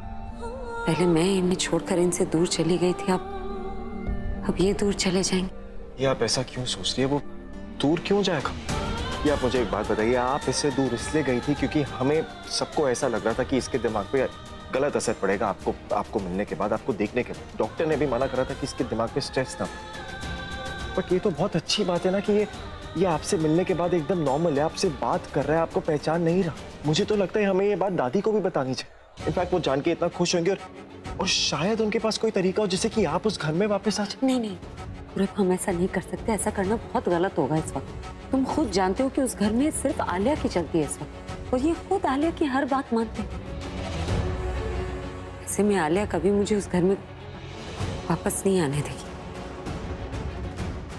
पहले मैं इन्हें छोड़कर इनसे दूर चली गई थी, अब ये दूर चले जाएंगे। ये आप ऐसा क्यों सोच रही है? वो दूर क्यों जाएगा? ये आप मुझे एक बात बताइए, आप इससे दूर इसलिए गई थी क्योंकि हमें सबको ऐसा लग रहा था कि इसके दिमाग पे गलत असर पड़ेगा आपको मिलने के बाद, आपको देखने के बाद। डॉक्टर ने भी मना करा था कि इसके दिमाग पे स्ट्रेस ना। बट ये तो बहुत अच्छी बात है ना कि ये आपसे मिलने के बाद एकदम नॉर्मल है, आपसे बात कर रहा है, आपको पहचान नहीं रहा। मुझे तो लगता है हमें ये बात दादी को भी बतानी चाहिए। इनफैक्ट वो जान के इतना खुश होंगे, और शायद उनके पास कोई तरीका हो जिससे कि आप उस घर में वापस आ जाए। नहीं पूरब, हम ऐसा नहीं कर सकते। ऐसा करना बहुत गलत होगा इस वक्त। तुम खुद जानते हो कि उस घर में सिर्फ आलिया की चलती है इस वक्त। और ये खुद आलिया की हर बात मानते हैं। ऐसे में आलिया कभी मुझे उस घर में वापस नहीं आने देगी।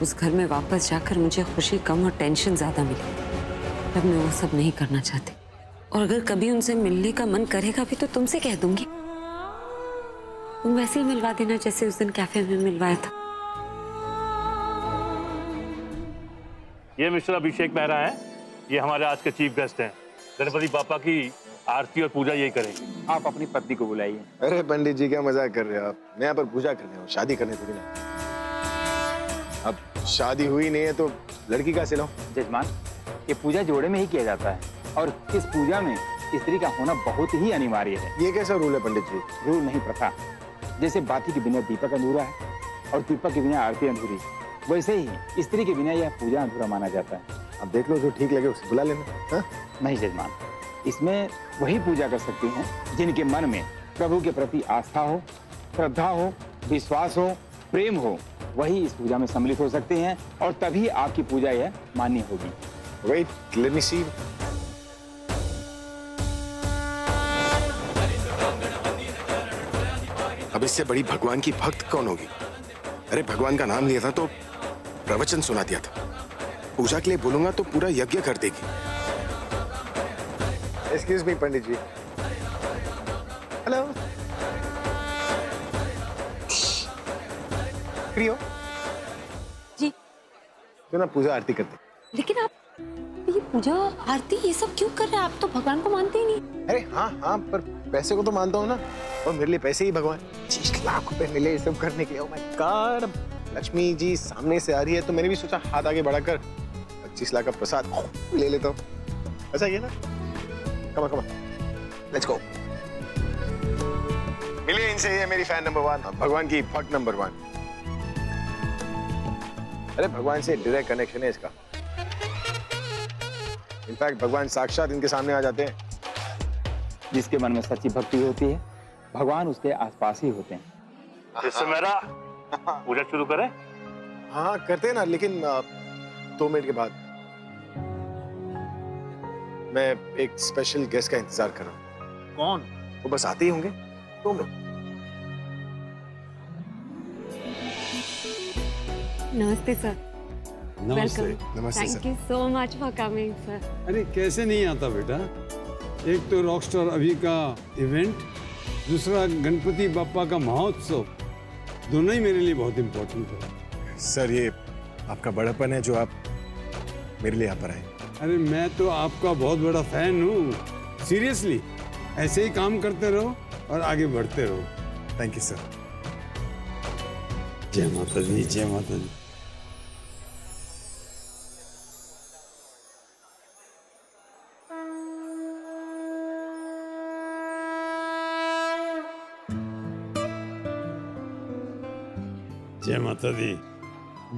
उस घर में वापस जाकर मुझे खुशी कम और टेंशन ज्यादा मिली। अब मैं वो सब नहीं करना चाहती। और अगर कभी उनसे मिलने का मन करेगा भी तो तुमसे कह दूंगी। तुम वैसे ही मिलवा देना जैसे उस दिन कैफे में मिलवाया था। ये मिस्टर अभिषेक मेहरा है, ये हमारे आज के चीफ गेस्ट हैं। गणपति बापा की आरती और पूजा यही करेंगे। आप अपनी पत्नी को बुलाइए। अरे पंडित जी क्या मजाक कर रहे हो आप? मैं यहाँ पर पूजा करने हूँ, शादी करने थोड़ी ना। अब शादी हुई नहीं है तो लड़की का सिलाओ। जजमान, ये पूजा जोड़े में ही किया जाता है और इस पूजा में स्त्री का होना बहुत ही अनिवार्य है। ये कैसा रूल है पंडित जी? रूल नहीं, प्रथा। जैसे बाती के बिना दीपक अधूरा है और दीपक के बिना आरती अधूरी, वैसे ही स्त्री के बिना यह पूजा अधूरा माना जाता है। अब देख लो जो ठीक लगे उसे बुला लेना। हा? नहीं जजमान, इसमें वही पूजा कर सकती हैं जिनके मन में प्रभु के प्रति आस्था हो, श्रद्धा हो, विश्वास हो, प्रेम हो, वही इस पूजा में सम्मिलित हो सकते हैं और तभी आपकी पूजा यह मान्य होगी। Wait, let me see. अब इससे बड़ी भगवान की भक्त कौन होगी? अरे भगवान का नाम लिया था तो प्रवचन सुना दिया था। पूजा के लिए बोलूंगा तो पूरा यज्ञ कर देगी। Excuse me, पंडित जी। हेलो। फ्री हो? जी। तो ना पूजा आरती करते। लेकिन आप ये पूजा आरती ये सब क्यों कर रहे हैं? आप तो भगवान को मानते ही नहीं। अरे हाँ हाँ, पर पैसे को तो मानता हूँ ना। और मेरे लिए पैसे ही भगवान। 25 लाख रुपए मिले ये सब करने के लिए। Oh my God, Lakshmi ji सामने से आ रही है तो मैंने भी सोचा हाथ आगे बढ़ाकर 25 लाख का प्रसाद ले लेता हूँ। ऐसा ही है ना? Come on, let's go. मिलिए इनसे, ये मेरी फैन नंबर 1, भगवान की भक्त नंबर 1। अरे भगवान से डायरेक्ट कनेक्शन है इसका। इनफैक्ट भगवान साक्षात इनके सामने आ जाते हैं। जिसके मन में सच्ची भक्ति होती है, भगवान उसके आसपास ही होते हैं। इससे मेरा पूजा शुरू करें? हाँ करते हैं ना, लेकिन 2 मिनट के बाद मैं एक स्पेशल गेस्ट का इंतजार कर रहा हूँ। कौन? वो बस आते ही होंगे 2 मिनट। नमस्ते सर। नमस्ते। नमस्ते thank you so much for coming sir. अरे कैसे नहीं आता बेटा? एक तो रॉकस्टार अभी का इवेंट, दूसरा गणपति बापा का महोत्सव, दोनों ही मेरे लिए बहुत इम्पोर्टेंट है। सर ये आपका बड़ापन है जो आप मेरे लिए यहाँ पर आए। अरे मैं तो आपका बहुत बड़ा फैन हूँ। सीरियसली ऐसे ही काम करते रहो और आगे बढ़ते रहो। Thank you sir. जय माता दी, जय माता दी। जय माता दी।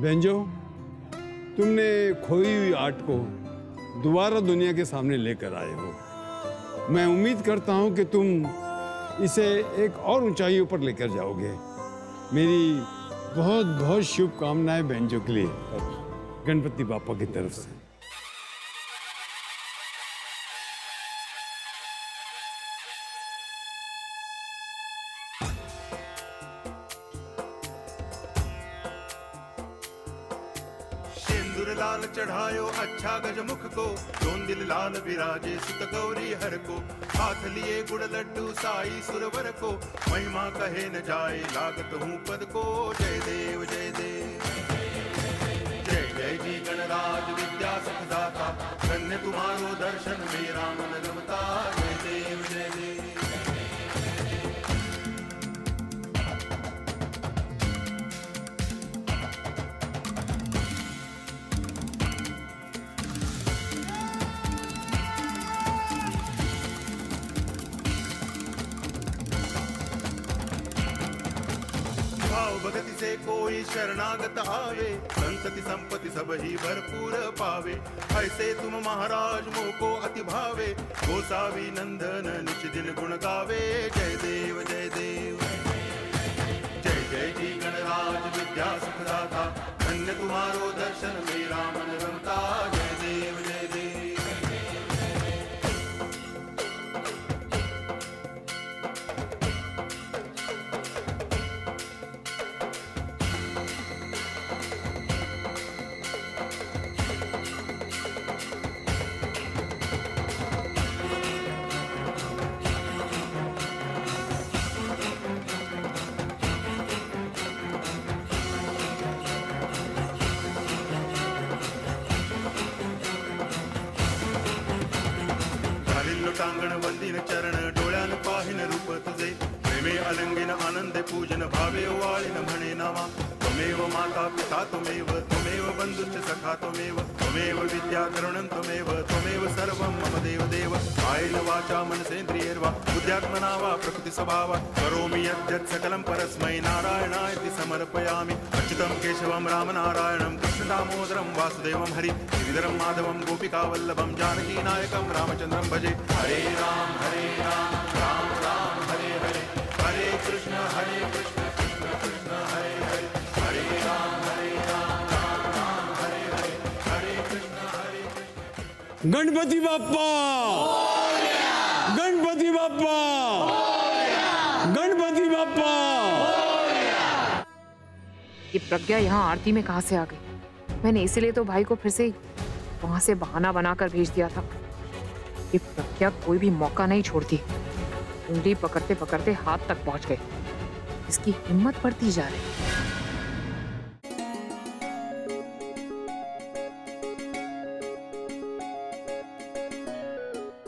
बेंजो, तुमने खोई हुई आर्ट को दोबारा दुनिया के सामने लेकर आए हो। मैं उम्मीद करता हूं कि तुम इसे एक और ऊंचाइयों पर लेकर जाओगे। मेरी बहुत बहुत शुभकामनाएं बेंजो के लिए गणपति बापा की तरफ से। लाल चढ़ायो अच्छा गजमुख को, जोन दिल लाल विराजे सुत गौरी हर को। हाथ लिए गुड़ लड्डू साई सुरवर को, महिमा कहे न जाए लागत हूँ पद को। जय देव जय देव जय जय जी गणराज विद्या सुखदाता, धन्य तुम्हारो दर्शन मेरा मन रमता। जय देव जय देव। भगति से कोई शरणागत आवे, संतति संपत्ति सब ही भरपूर पावे। ऐसे तुम महाराज मोको अति भावे, गोसावी नंदन निच दिन गुण गावे। जय देव जय देव जय जय जी गणराज विद्या सुखदाता, धन्य तुम्हारो दर्शन मेरा मन रमता। जय देव जय देव। देवतांगण वंदिन चरण डोळ्यान पाहिन रूप तुझे प्रेमे अलंगिन आनंदे पूजन भावे वाळिन म्हणे नामा त्वमेव माता पिता त्वमेव त्वमेव बंधुश्च सखा त्वमेव त्वमेव विद्या करुणं त्वमेव सर्वं मम देव देव कायेन वाचा मनसेन्द्रियैर्वा बुद्ध्यात्मना वा प्रकृति स्वभावा करोमि यद्यत् सकलं परस्मै नारायणायति समर्पयामि अच्युतं केशवं रामनारायणं कृष्णदामोदरं वासुदेवं हरि गिरिधरं माधवं गोपिकावल्लभं जानकीनायकं रामचन्द्रं भजे हरे राम राम राम हरे हरे हरे कृष्ण कृष्ण कृष्ण हरे हरे हरे राम राम राम हरे हरे हरे कृष्ण गणपति बाप्पा गणपति बाप्पा गणपति बाप्पा। ये प्रज्ञा यहाँ आरती में कहाँ से आ गई? मैंने इसीलिए तो भाई को फिर से वहां से बहाना बनाकर भेज दिया था। ये प्रज्ञा कोई भी मौका नहीं छोड़ती, उंगली पकड़ते पकड़ते हाथ तक पहुंच गए। इसकी हिम्मत बढ़ती जा रही।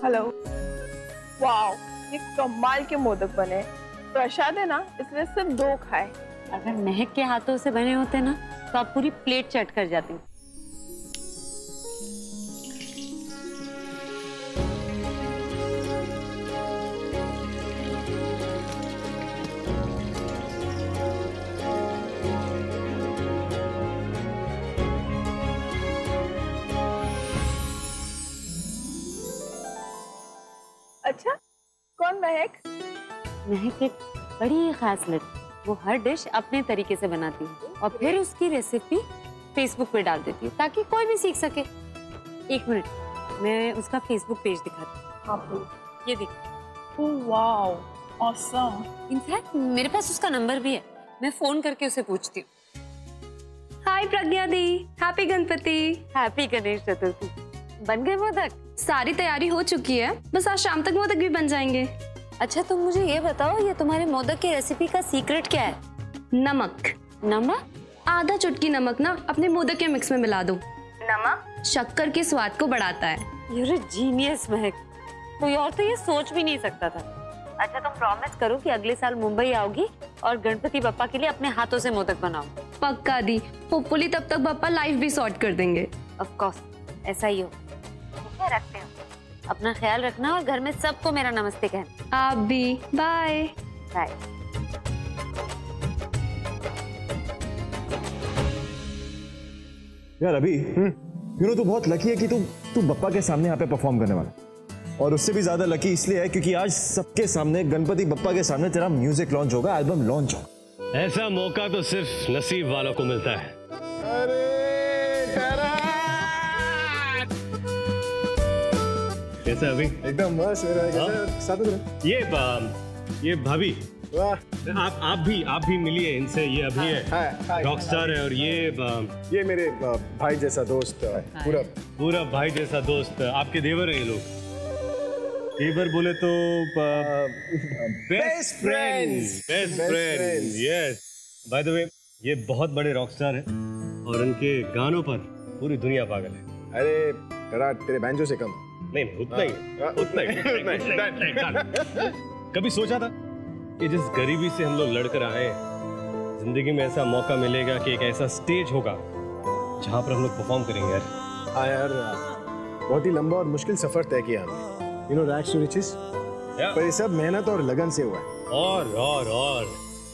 हेलो, वाओ, ये कमाल के मोदक बने। प्रसाद है ना, इसलिए सिर्फ 2 खाए। अगर महक के हाथों से बने होते ना तो आप पूरी प्लेट चट कर जाती। अच्छा, कौन महक? महक एक बड़ी खास लड़की, वो हर डिश अपने तरीके से बनाती है और फिर उसकी रेसिपी फेसबुक पे डाल देती है ताकि कोई भी सीख सके। 1 मिनट, मैं उसका फेसबुक पेज दिखाती हूँ। ये देखो। Oh wow, awesome. इनफैक्ट मेरे पास उसका नंबर भी है, मैं फोन करके उसे पूछती हूँ। हाय प्रज्ञा दी, हैप्पी गणपति। हैप्पी गणेश चतुर्थी। बन गए मोदक? सारी तैयारी हो चुकी है, बस आज शाम तक मोदक भी बन जाएंगे। अच्छा, तुम मुझे ये बताओ, ये तुम्हारे मोदक की रेसिपी का सीक्रेट क्या है? नमक। नमक? आधा चुटकी नमक ना अपने मोदक के मिक्स में मिला दो। नमक शक्कर के स्वाद को बढ़ाता है। यूर जीनियस महक, कोई और तो ये सोच भी नहीं सकता था। अच्छा, तुम प्रॉमिस करो कि अगले साल मुंबई आओगी और गणपति बप्पा के लिए अपने हाथों से मोदक बनाओ। पक्का दी, होपफुली तब तक बप्पा लाइफ भी सॉर्ट कर देंगे। ऑफ कोर्स, ऐसा ही हो। रखते हो, अपना ख्याल रखना और घर में सबको मेरा नमस्ते कहना। आप भी। Bye bye. यार अभी तू बहुत लकी है कि तू बप्पा के सामने यहाँ पे परफॉर्म करने वाला, और उससे भी ज्यादा लकी इसलिए है क्योंकि आज सबके सामने गणपति बप्पा के सामने तेरा म्यूजिक लॉन्च होगा, एल्बम लॉन्च होगा। ऐसा मौका तो सिर्फ नसीब वालों को मिलता है। अरे कैसा अभी? एकदम मस्त। ये भाभी, आप भी मिलिए इनसे। ये अभी है, रॉकस्टार है, और ये मेरे भाई जैसा दोस्त पूरा भाई जैसा दोस्त। आपके देवर है ये लोग। देवर बोले तो best friends. Yes, by the way ये बहुत बड़े रॉकस्टार हैं और उनके गानों पर पूरी दुनिया पागल है। अरे तेरे बैंजो से कम नहीं, उतना ही। कभी सोचा था कि जिस गरीबी से हम लोग लड़कर आए, जिंदगी में ऐसा मौका मिलेगा कि एक ऐसा स्टेज होगा जहां पर हम लोग परफॉर्म करेंगे यार। हाँ यार, बहुत ही लंबा और मुश्किल सफर तय किया हमने, रैग्स टू रिचेस। पर ये सब मेहनत और लगन से हुआ है, और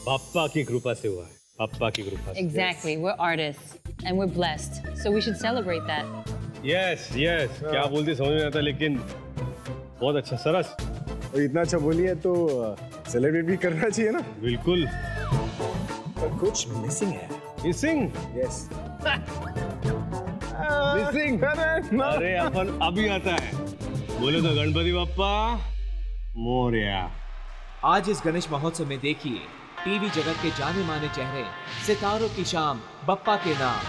बाप्पा की कृपा से हुआ है। बाप्पा की कृपा से। Exactly, we're artists and we're blessed, so we should celebrate that. Yes, क्या बोलते समझ में आता, लेकिन बहुत अच्छा, सरस। और इतना अच्छा बोली है तो सेलिब्रेट भी करना चाहिए ना। बिल्कुल। पर कुछ मिसिंग है। मिसिंग? यस। मिसिंग? अरे अपन अभी आता है, बोले तो गणपति बप्पा मोरया। आज इस गणेश महोत्सव में देखिए टीवी जगत के जाने माने चेहरे, सितारों की शाम, बप्पा के नाम।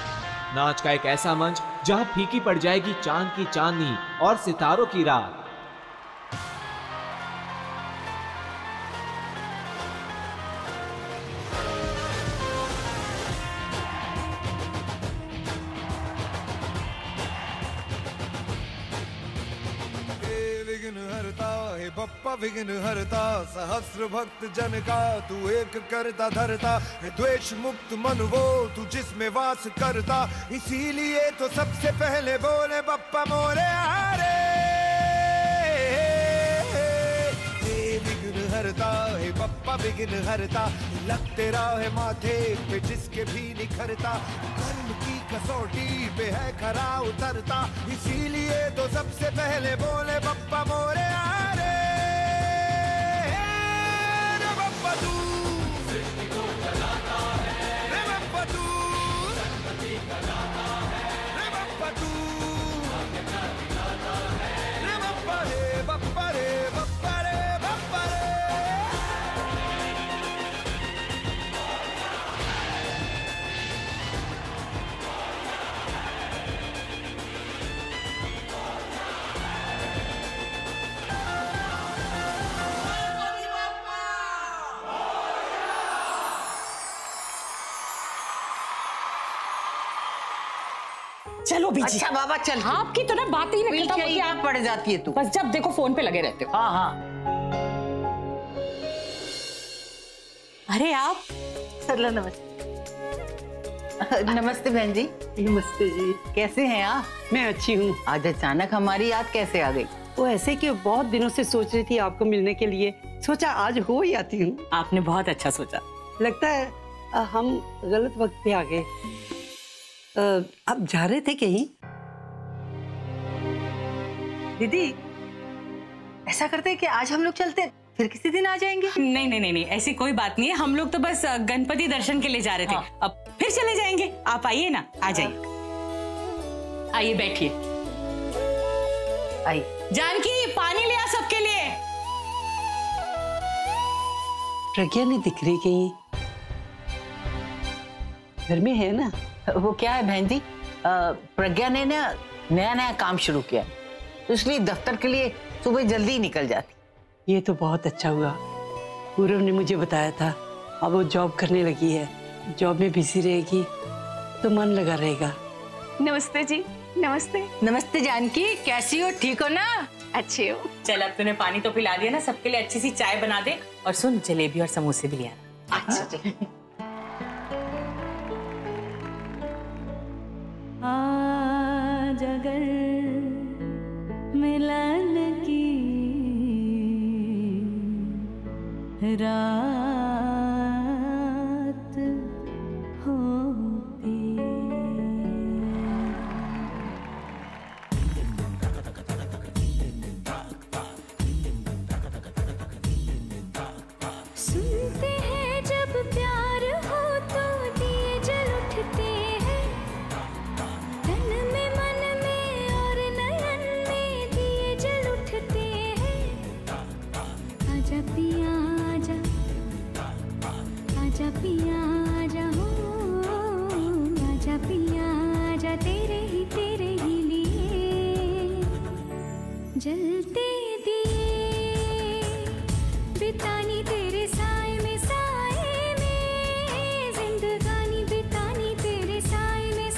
नाच का एक ऐसा मंच जहां फीकी पड़ जाएगी चांद की चांदनी और सितारों की रात। लेकिन विघ्न हरता हे बप्पा विघ्न हरता, सहस्र भक्त जन का तू एक करता धरता, हे द्वेष मुक्त मन वो तू जिसमें वास करता, इसीलिए तो सबसे पहले बोले बप्पा मोरे हारे। विघ्न हरता हे बप्पा विघ्न हरता, लग तेरा है माथे पे जिसके भी निखरता, कर्म की कसौटी पे है खरा उतरता, इसीलिए तो सबसे पहले बोले बप्पा मोरे हारे। रे बप्पा तू सृष्टि को चलाता है, रे बप्पा तू संपत्ति का दाता है, रे बप्पा तू भाग्य का विधाता है, रे बप्पा रे बप्पा रे बप्पा रे बप्पा रे। चलो बीजी। अच्छा बाबा चल। आपकी तो ना बात ही नहीं खत्म होती, आप पड़ जाती है तू। बस जब देखो फोन पे लगे रहते हो। हाँ हाँ। अरे आप चलो नमस्ते। नमस्ते बहन जी। नमस्ते जी। कैसे हैं आप? मैं अच्छी हूँ। आज अचानक हमारी याद कैसे आ गई? वो ऐसे कि बहुत दिनों से सोच रही थी आपको मिलने के लिए, सोचा आज हो ही आती हूँ। आपने बहुत अच्छा सोचा। लगता है हम गलत वक्त पे आ गए। आप जा रहे थे कहीं? दीदी ऐसा करते हैं कि आज हम लोग चलते हैं, फिर किसी दिन आ जाएंगे। नहीं नहीं नहीं नहीं, ऐसी कोई बात नहीं है। हम लोग तो बस गणपति दर्शन के लिए जा रहे थे। हाँ। अब फिर चले जाएंगे। आप आइए ना, आ जाइए। आइए बैठिए। आई जानकी पानी ले आ सबके लिए। प्रज्ञा नहीं दिख रही कहीं, घर में है ना? वो क्या है बहन जी, प्रज्ञा ने ना नया काम शुरू किया, तो इसलिए दफ्तर के लिए सुबह जल्दी ही निकल जाती। ये तो बहुत अच्छा हुआ, पूरब ने मुझे बताया था। अब वो जॉब करने लगी है, जॉब में बिजी रहेगी तो मन लगा रहेगा। नमस्ते जी। नमस्ते। नमस्ते जानकी, कैसी हो? ठीक हो ना? अच्छे हो? चल अब तूने पानी तो पिला दिया ना, सबके लिए अच्छी सी चाय बना दे, और सुन जलेबी और समोसे भी ले आना। अच्छा जी। आज अगर मिलन की रात होती, सुनते हैं जब प्यार हो तो दिए जल उठते हैं, तन में मन में और नयन में दिए जल उठते हैं। आजा पिया आजा, आजा पिया आजा हो, आजा पिया आजा, तेरे ही लिए जलते दिए, बितानी तेरे साए में जिंदगानी बितानी तेरे साए में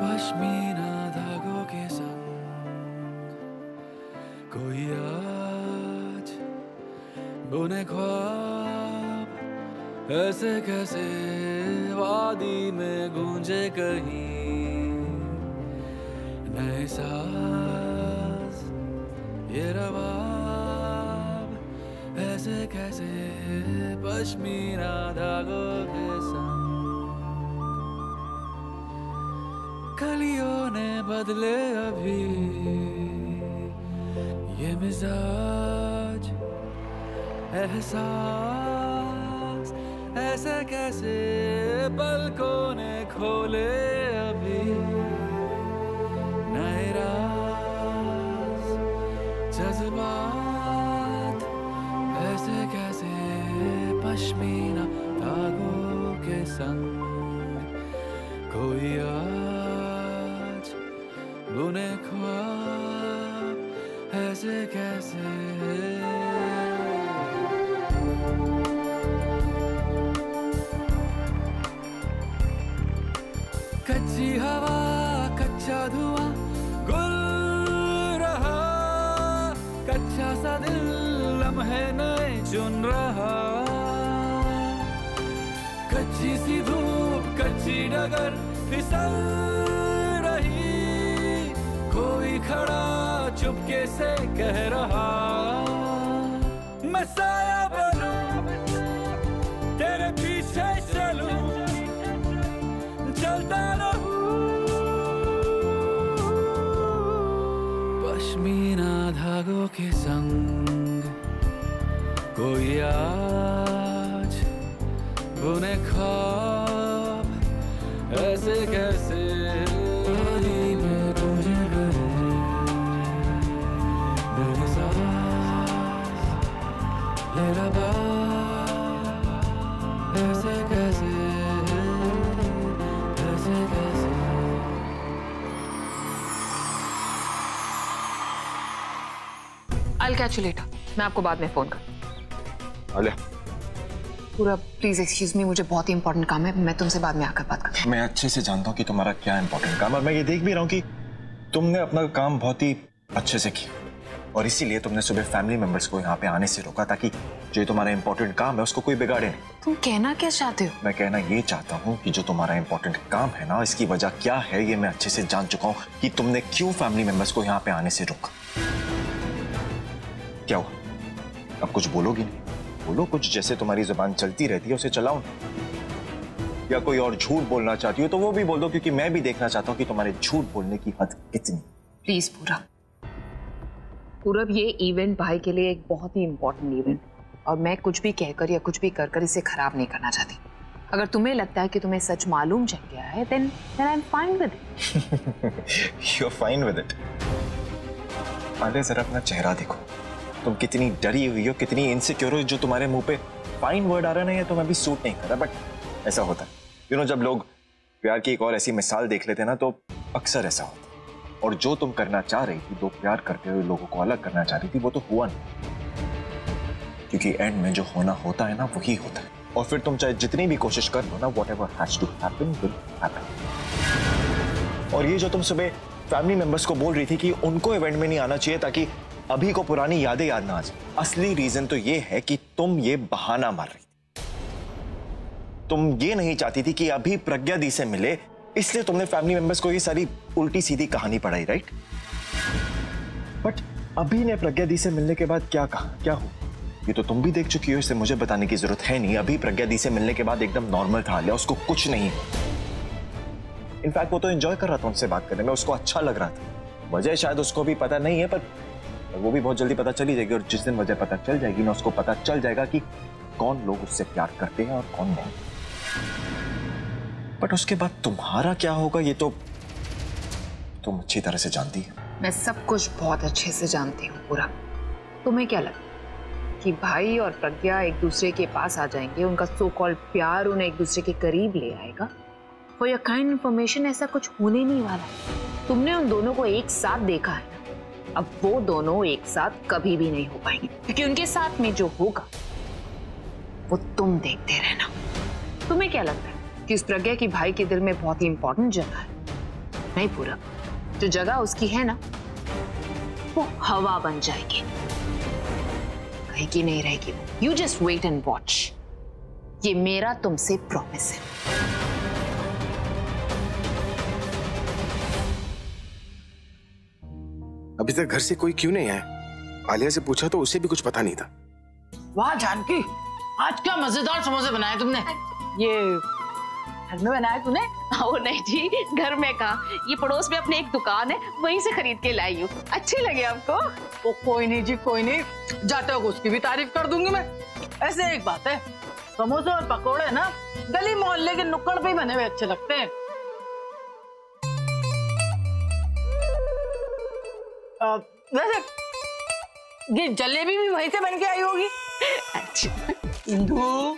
पश्मीना धागों के संग कोई आज बुने ख्वाब, ऐसे कैसे वादी में गूंजे कहीं नए साज ये रवाब, ऐसे कैसे पश्मीना धागों के संग कलियों ने बदले अभी ये मिजाज, एहसास ऐसे कैसे पलकों ने खोले अभी नए राज जज्बात, ऐसे कैसे पश्मीना धागों के संग कोई आज बुने ख्वाब, ऐसे कैसे कच्ची हवा कच्चा धुआं गुल रहा, कच्चा सा दिल लम्हे नए चुन रहा, कच्ची सी धूप कच्ची डगर फिसल रही, कोई खड़ा चुपके से कह रहा मैं साया बनूं तेरे पीछे चलूं चलता रहूं, पश्मीना धागों के संग कोई आज बुने ख्वाब, ऐसे कैसे में तुझे करे मेरे सांस ये रबा, ऐसे कैसे I'll catch you later. मैं आपको बाद में फोन कर। आलिया, पूरा प्लीज एक्सक्यूज मी, मुझे बहुत ही इंपॉर्टेंट काम है, मैं तुमसे बाद में आकर बात करती हूँ। मैं अच्छे से जानता हूँ कि तुम्हारा क्या इंपॉर्टेंट काम है, और मैं ये देख भी रहा हूँ कि तुमने अपना काम बहुत ही अच्छे से किया, और इसीलिए तुमने सुबह फैमिली मेंबर्स को यहाँ पे आने से रोका ताकि जो तुम्हारा इंपॉर्टेंट काम है उसको कोई बिगाड़े नहीं। तुम कहना क्या चाहते हो? मैं कहना ये चाहता हूँ कि जो तुम्हारा इंपॉर्टेंट काम है ना, इसकी वजह क्या है ये मैं अच्छे से जान चुका हूँ कि तुमने क्यों फैमिली मेंबर्स को यहाँ पे आने से रोका। क्या हुआ, अब कुछ बोलोगी नहीं? बोलो कुछ, जैसे तुम्हारी जुबान चलती रहती है उसे चलाओ। या कोई और झूठ बोलना चाहती हो तो वो भी बोल दो, क्योंकि मैं भी देखना चाहता हूँ कि तुम्हारे झूठ बोलने की हद कितनी। प्लीज पूरब, ये इवेंट भाई के लिए एक बहुत ही इंपॉर्टेंट इवेंट, और मैं कुछ भी कहकर या कुछ भी कर इसे खराब नहीं करना चाहती। अगर तुम्हें लगता है कि तुम्हें सच मालूम चल गया है, then I'm fine with it. You're fine with it. Alia, जरा अपना चेहरा देखो, तुम कितनी डरी हुई हो, कितनी इनसिक्योर हो। जो तुम्हारे मुंह पे फाइन वर्ड आ रहा है ना, ये तुम्हें भी सूट नहीं कर रहा, बट ऐसा होता है। जब लोग प्यार की एक और ऐसी मिसाल देख लेते हैं ना, तो अक्सर ऐसा होता है। और जो तुम करना चाह रही थी, दो प्यार करते हुए लोगों को अलग करना चाह रही थी, वो तो हुआ नहीं, क्योंकि एंड में जो होना होता है ना, वही होता है। और फिर तुम चाहे जितनी भी कोशिश कर लो ना, whatever has to happen will happen। और ये जो तुम सुबह फैमिली मेंबर्स को बोल रही थी कि उनको इवेंट में नहीं आना चाहिए ताकि अभी को पुरानी यादें याद ना आ जाए, असली रीजन तो ये है कि तुम ये बहाना मार रही थी। तुम ये नहीं चाहती थी कि अभी प्रज्ञा दी से मिले, इसलिए तुमने फैमिली मेंबर्स को ये सारी उल्टी सीधी कहानी पढ़ाई, राइट? बट अभी ने प्रज्ञा दी से मिलने के बाद क्या कहा, क्या हुआ, ये तो तुम भी देख चुकी हो, इससे मुझे बताने की जरूरत है नहीं। अभी प्रज्ञा दी से मिलने के बाद एकदम नॉर्मल था आलिया, उसको कुछ नहीं। इनफैक्ट वो तो एंजॉय कर रहा था उनसे बात करने में, उसको अच्छा लग रहा था। वजह शायद उसको भी पता नहीं है, पर वो भी बहुत जल्दी पता चली जाएगी, और जिस दिन वजह पता चल जाएगी ना, उसको पता चल जाएगा कि कौन लोग उससे प्यार करते हैं और कौन नहीं। बट उसके बाद तुम्हारा क्या होगा ये तो तुम अच्छी तरह से जानती है। मैं सब कुछ बहुत अच्छे से जानती हूँ पूरा। तुम्हें क्या लगता कि भाई और प्रज्ञा एक दूसरे के पास आ जाएंगे, उनका सो कॉल्ड प्यार उन्हें एक दूसरे के करीब ले आएगा? फॉर योर काइंड इन्फॉर्मेशन, ऐसा कुछ होने नहीं वाला। तुमने उन दोनों को एक साथ देखा है, अब वो दोनों एक साथ कभी भी नहीं हो पाएंगे, क्योंकि उनके साथ में जो होगा वो तुम देखते रहना। तुम्हें क्या लगता है कि उस प्रज्ञा की भाई के दिल में बहुत ही इंपॉर्टेंट जगह है? नहीं पूरा, जो जगह उसकी है ना, वो हवा बन जाएगी, कहीं नहीं रहेगी। You just wait and watch, ये मेरा तुमसे प्रॉमिस है। अभी तक घर से कोई क्यों नहीं आया? आलिया से पूछा तो उसे भी कुछ पता नहीं था। वाह जानकी, आज क्या मजेदार समोसे बनाए तुमने। ये घर में बनाया तूने? ओ नहीं जी, घर में कहा, ये पड़ोस में अपनी एक दुकान है, वहीं से खरीद के लाई हूँ। अच्छे लगे आपको? ओ कोई नहीं जी, कोई नहीं, जाते हो उसकी भी तारीफ कर दूंगी मैं। ऐसे एक बात है, समोसे और पकोड़े ना गली मोहल्ले के नुक्कड़ पे ही बने हुए अच्छे लगते हैं। वैसे ये जलेबी भी वहीं से बन के आई होगी। अच्छा इंदु,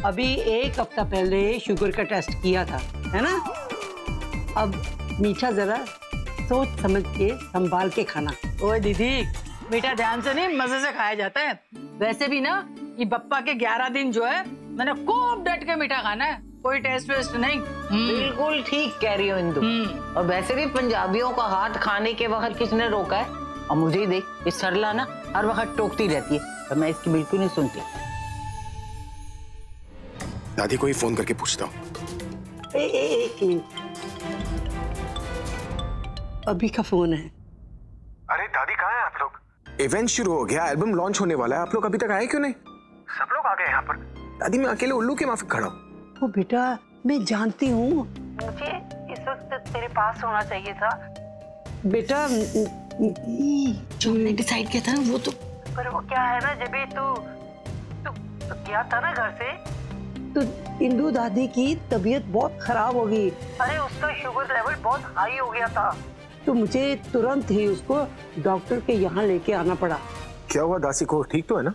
अभी 1 हफ्ता पहले शुगर का टेस्ट किया था, है ना? अब मीठा जरा सोच समझ के संभाल के खाना। ओए दीदी, मीठा ध्यान से नहीं मजे से खाया जाता है। वैसे भी ना ये बप्पा के 11 दिन जो है मैंने खूब डट के मीठा खाना है, कोई टेस्ट वेस्ट नहीं। बिल्कुल ठीक कह रही हो इंदु। और वैसे भी पंजाबियों का हाथ खाने के वक्त किसने रोका है? और मुझे ही देख, इस सरला ना हर वक्त टोकती रहती है, तो मैं इसकी बिल्कुल नहीं सुनती। दादी को ही फोन करके पूछता हूँ। एक मिनट, अभी का फोन है। अरे दादी कहाँ हैं आप लोग? इवेंट शुरू हो गया, एल्बम लॉन्च होने वाला है, आप लोग अभी तक आए क्यों नहीं? सब लोग आ गए यहाँ पर। दादी मैं अकेले उल्लू के माफिक खड़ा हूँ। ओ बेटा, मैं जानती हूँ, मुझे इस वक्त तेरे पास होना चाहिए था। बेटा जो हमने डिसाइड किया था ना वो तो, पर वो क्या है ना, जब तू गया था ना घर से, तो इंदु दादी की तबीयत बहुत खराब हो गई। अरे उसका शुगर लेवल बहुत हाई हो गया था, तो मुझे तुरंत ही उसको डॉक्टर के यहाँ लेके आना पड़ा। क्या हुआ दासी को, ठीक तो है ना?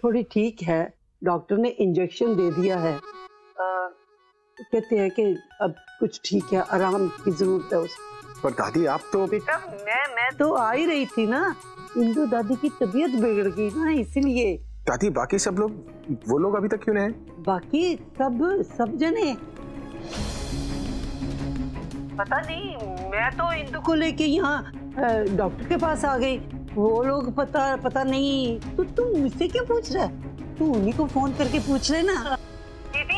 थोड़ी ठीक है, डॉक्टर ने इंजेक्शन दे दिया है। कहते हैं कि अब कुछ ठीक है, आराम की जरूरत है उसको। पर दादी आप तो बेटा, मैं तो आ ही रही थी ना, इंदु दादी की तबीयत बिगड़ गई ना, इसलिए। दादी बाकी सब लोग, वो लोग अभी तक क्यों नहीं आए? बाकी सब जने पता नहीं, मैं तो इंदु को लेके यहाँ डॉक्टर के पास आ गई। वो लोग पता नहीं। तो तुम मुझसे क्यों पूछ रहा है? तू उन्हीं को फोन करके पूछ लेना। दीदी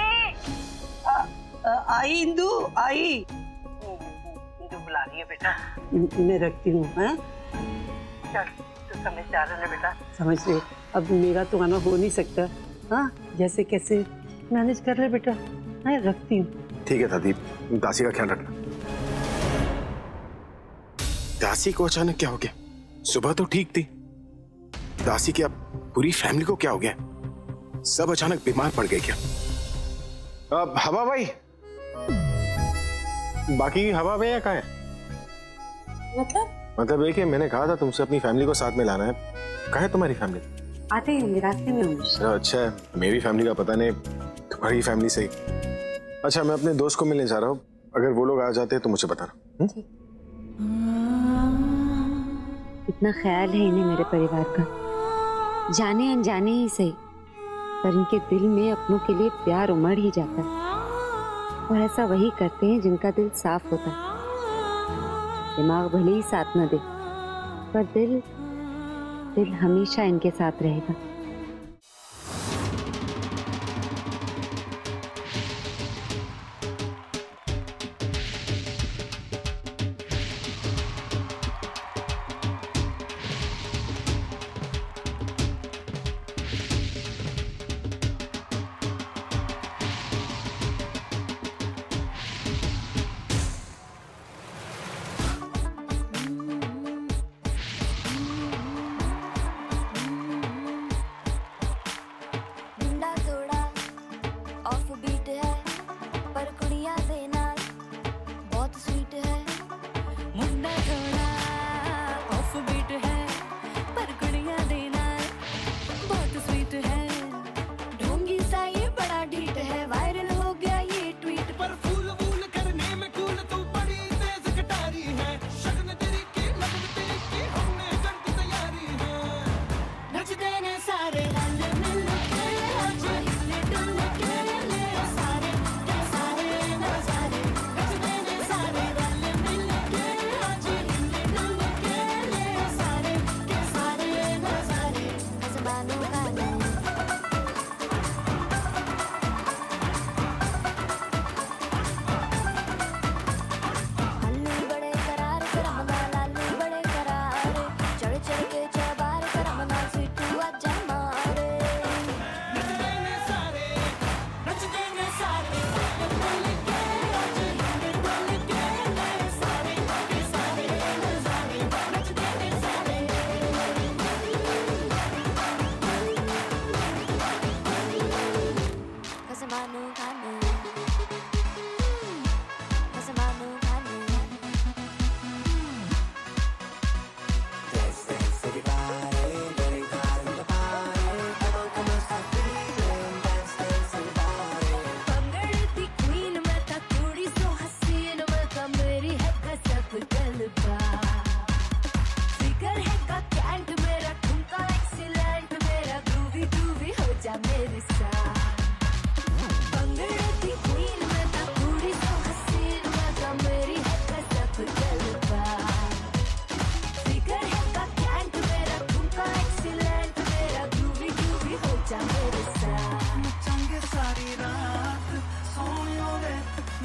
आई इंदु, आई। इंदु बुला रही है बेटा। मैं रखती हूँ। तो समझदार है ना बेटा? समझ रहे, अब मेरा तो आना हो नहीं सकता। हाँ, जैसे कैसे मैनेज कर ले बेटा। मैं रखती हूँ। ठीक है दादी, दासी का ख्याल रखना। दासी को अचानक क्या हो गया? सुबह तो ठीक थी। दासी की अब पूरी फैमिली को क्या हो गया? सब अचानक बीमार पड़ गए क्या? अब हवा भाई, बाकी हवा भैया कहाँ है? मतलब ये कि मैंने कहा था तुमसे अपनी फैमिली को साथ में लाना है। कहाँ है तुम्हारी फैमिली? आते ही रास्ते में होंगे। अच्छा है, मेरी फैमिली का पता नहीं, तुम्हारी फैमिली से। अच्छा, मैं अपने दोस्त को मिलने जा रहा हूँ, अगर वो लोग आ जाते हैं तो मुझे बताना। इतना ख्याल है इन्हें मेरे परिवार का, जाने अनजाने ही सही, पर इनके दिल में अपनों के लिए प्यार उमड़ ही जाता है। और ऐसा वही करते हैं जिनका दिल साफ होता है। दिमाग भले ही साथ न दे, पर दिल हमेशा इनके साथ रहेगा।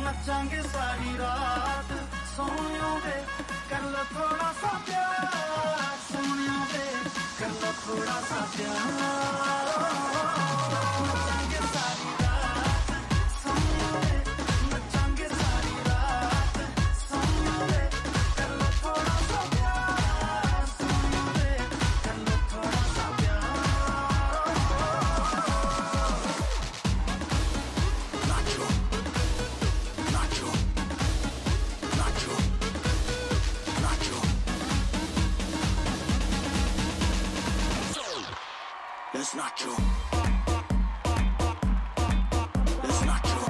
नचांगे सारी रात सोनियों वे कर लो थोड़ा सा प्यार सोनियों वे कर लो थोड़ा सा प्यार नचांगे सारी रात सोनियों वे नचांगे सारी रात सोनियों वे कर लो थोड़ा सा प्यार सोनियों वे कर लो थोड़ा सा प्यार नाचो Nacho, Nacho, Nacho. Let's Nacho. Let's Nacho. Let's Nacho.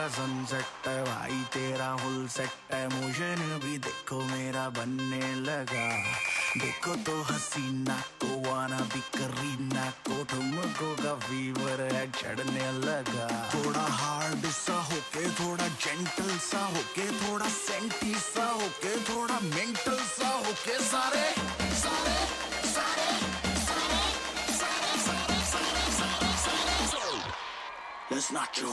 Sunset है भाई तेरा फुल सेट है मोशन भी देखो मेरा बनने लगा देखो तो हसीना को वाना भी करीना को तुमको का फीवर है चढ़ने लगा थोड़ा हार्ड सा होके थोड़ा जेंटल सा होके थोड़ा सेंटी सा होके थोड़ा मेंटल सा होके सारे सारे सारे सारे सारे सारे सारे सारे Let's Nacho.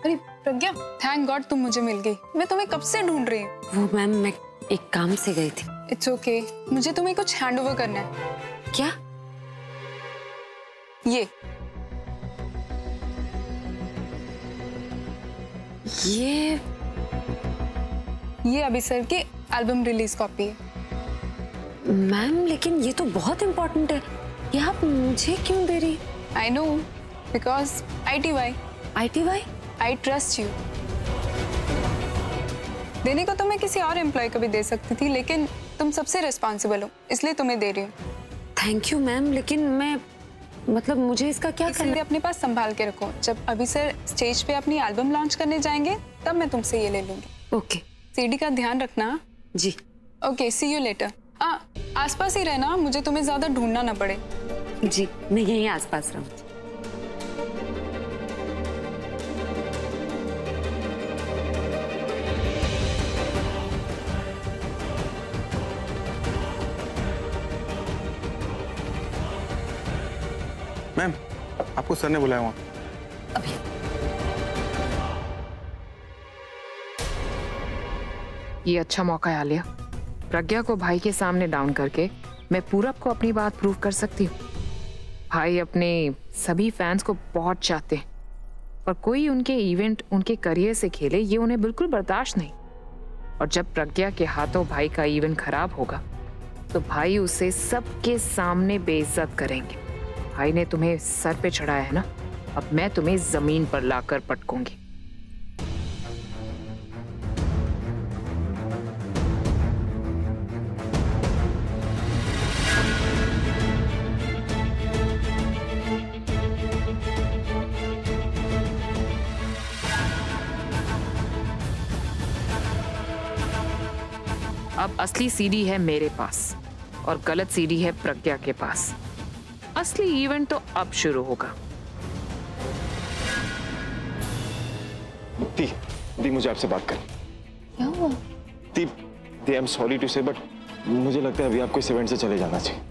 अरे प्रज्ञा, थैंक गॉड तुम मुझे मिल गई। मैं तुम्हें कब से ढूंढ रही हूँ। वो मैम मैं एक काम से गई थी। इट्स ओके, मुझे तुम्हें कुछ हैंड ओवर करना है। क्या? ये अभी सर की एल्बम रिलीज कॉपी है। मैम लेकिन ये तो बहुत इम्पोर्टेंट है, ये आप मुझे क्यों दे रही? I know, because ITY। ITY? I trust you. देने को तो मैं किसी और एम्प्लॉय को भी दे सकती थी, लेकिन तुम सबसे रिस्पॉन्सिबल हो, इसलिए तुम्हें दे रही हूँ। थैंक यू मैम, लेकिन मैं मतलब मुझे इसका क्या करना? अपने पास संभाल के रखो, जब अभी सर स्टेज पे अपनी एल्बम लॉन्च करने जाएंगे तब मैं तुमसे ये ले लूंगी। ओके। CD का ध्यान रखना। जी। Okay, see you later. आसपास ही रहना, मुझे तुम्हें ज्यादा ढूंढना ना पड़े। जी मैं यहीं आसपास रहूँ। मैम, आपको सर ने बुलाया वहाँ। ये अच्छा मौका है आलिया, प्रज्ञा को भाई के सामने डाउन करके मैं पूरब को अपनी बात प्रूव कर सकती हूँ। भाई अपने सभी फैंस को बहुत चाहते हैं, पर कोई उनके इवेंट उनके करियर से खेले ये उन्हें बिल्कुल बर्दाश्त नहीं। और जब प्रज्ञा के हाथों भाई का इवेंट खराब होगा तो भाई उसे सबके सामने बेइज्जत करेंगे। भाई ने तुम्हें सर पे चढ़ाया है ना, अब मैं तुम्हें जमीन पर लाकर पटकूंगी। अब असली सीडी है मेरे पास और गलत सीडी है प्रज्ञा के पास। असली इवेंट तो अब शुरू होगा। दी मुझे आपसे बात करनी। क्या हुआ? दी आई एम सॉरी टू से बट मुझे लगता है अभी आपको इस इवेंट से चले जाना चाहिए।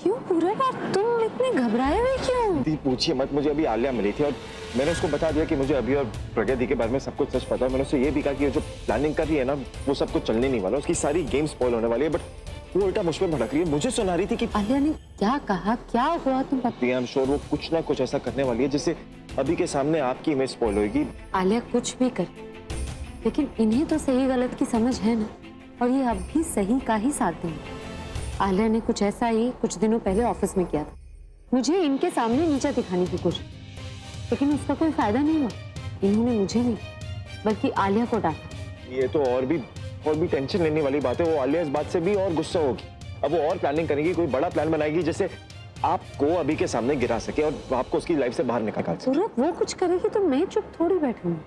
क्यों पूरा बात तुम इतने घबराए हुए क्यों? दी पूछिए मत, मुझे अभी आलिया मिली थी और मैंने उसको बता दिया कि मुझे अभी और प्रज्ञा दी के बारे में सब कुछ सच पता है। मैंने उससे ये भी कहा कि जो प्लानिंग कर रही है ना वो सब कुछ चलने नहीं वाला, उसकी सारी गेम स्पॉइल होने वाली है। बट वो उल्टा मुझ पर भड़क रही है, मुझे सुना रही थी कि आलिया ने क्या कहा, क्या हुआ तुम बता। आई एम श्योर वो कुछ ना कुछ ऐसा करने वाली है जिससे अभी के सामने आपकी इमेज स्पॉइल होगी। आलिया कुछ भी कर, लेकिन इन्हें तो सही गलत की समझ है ना, और ये अब भी सही का ही साथ देंगे। आलिया ने कुछ ऐसा ही कुछ दिनों पहले ऑफिस में किया था, मुझे इनके सामने नीचा दिखाने की कोशिश, लेकिन उसका कोई फायदा नहीं हुआ। इन्होंने मुझे नहीं बल्कि आलिया को डांटा। ये तो और भी टेंशन लेने वाली बात है। वो आलिया इस बात से भी और गुस्सा होगी। अब वो और प्लानिंग करेगी, कोई बड़ा प्लान बनाएगी जिससे आपको अभी के सामने गिरा सके और आपको उसकी लाइफ से बाहर निकाल सके। वो कुछ करेगी तो मैं चुप थोड़ी बैठूंगी।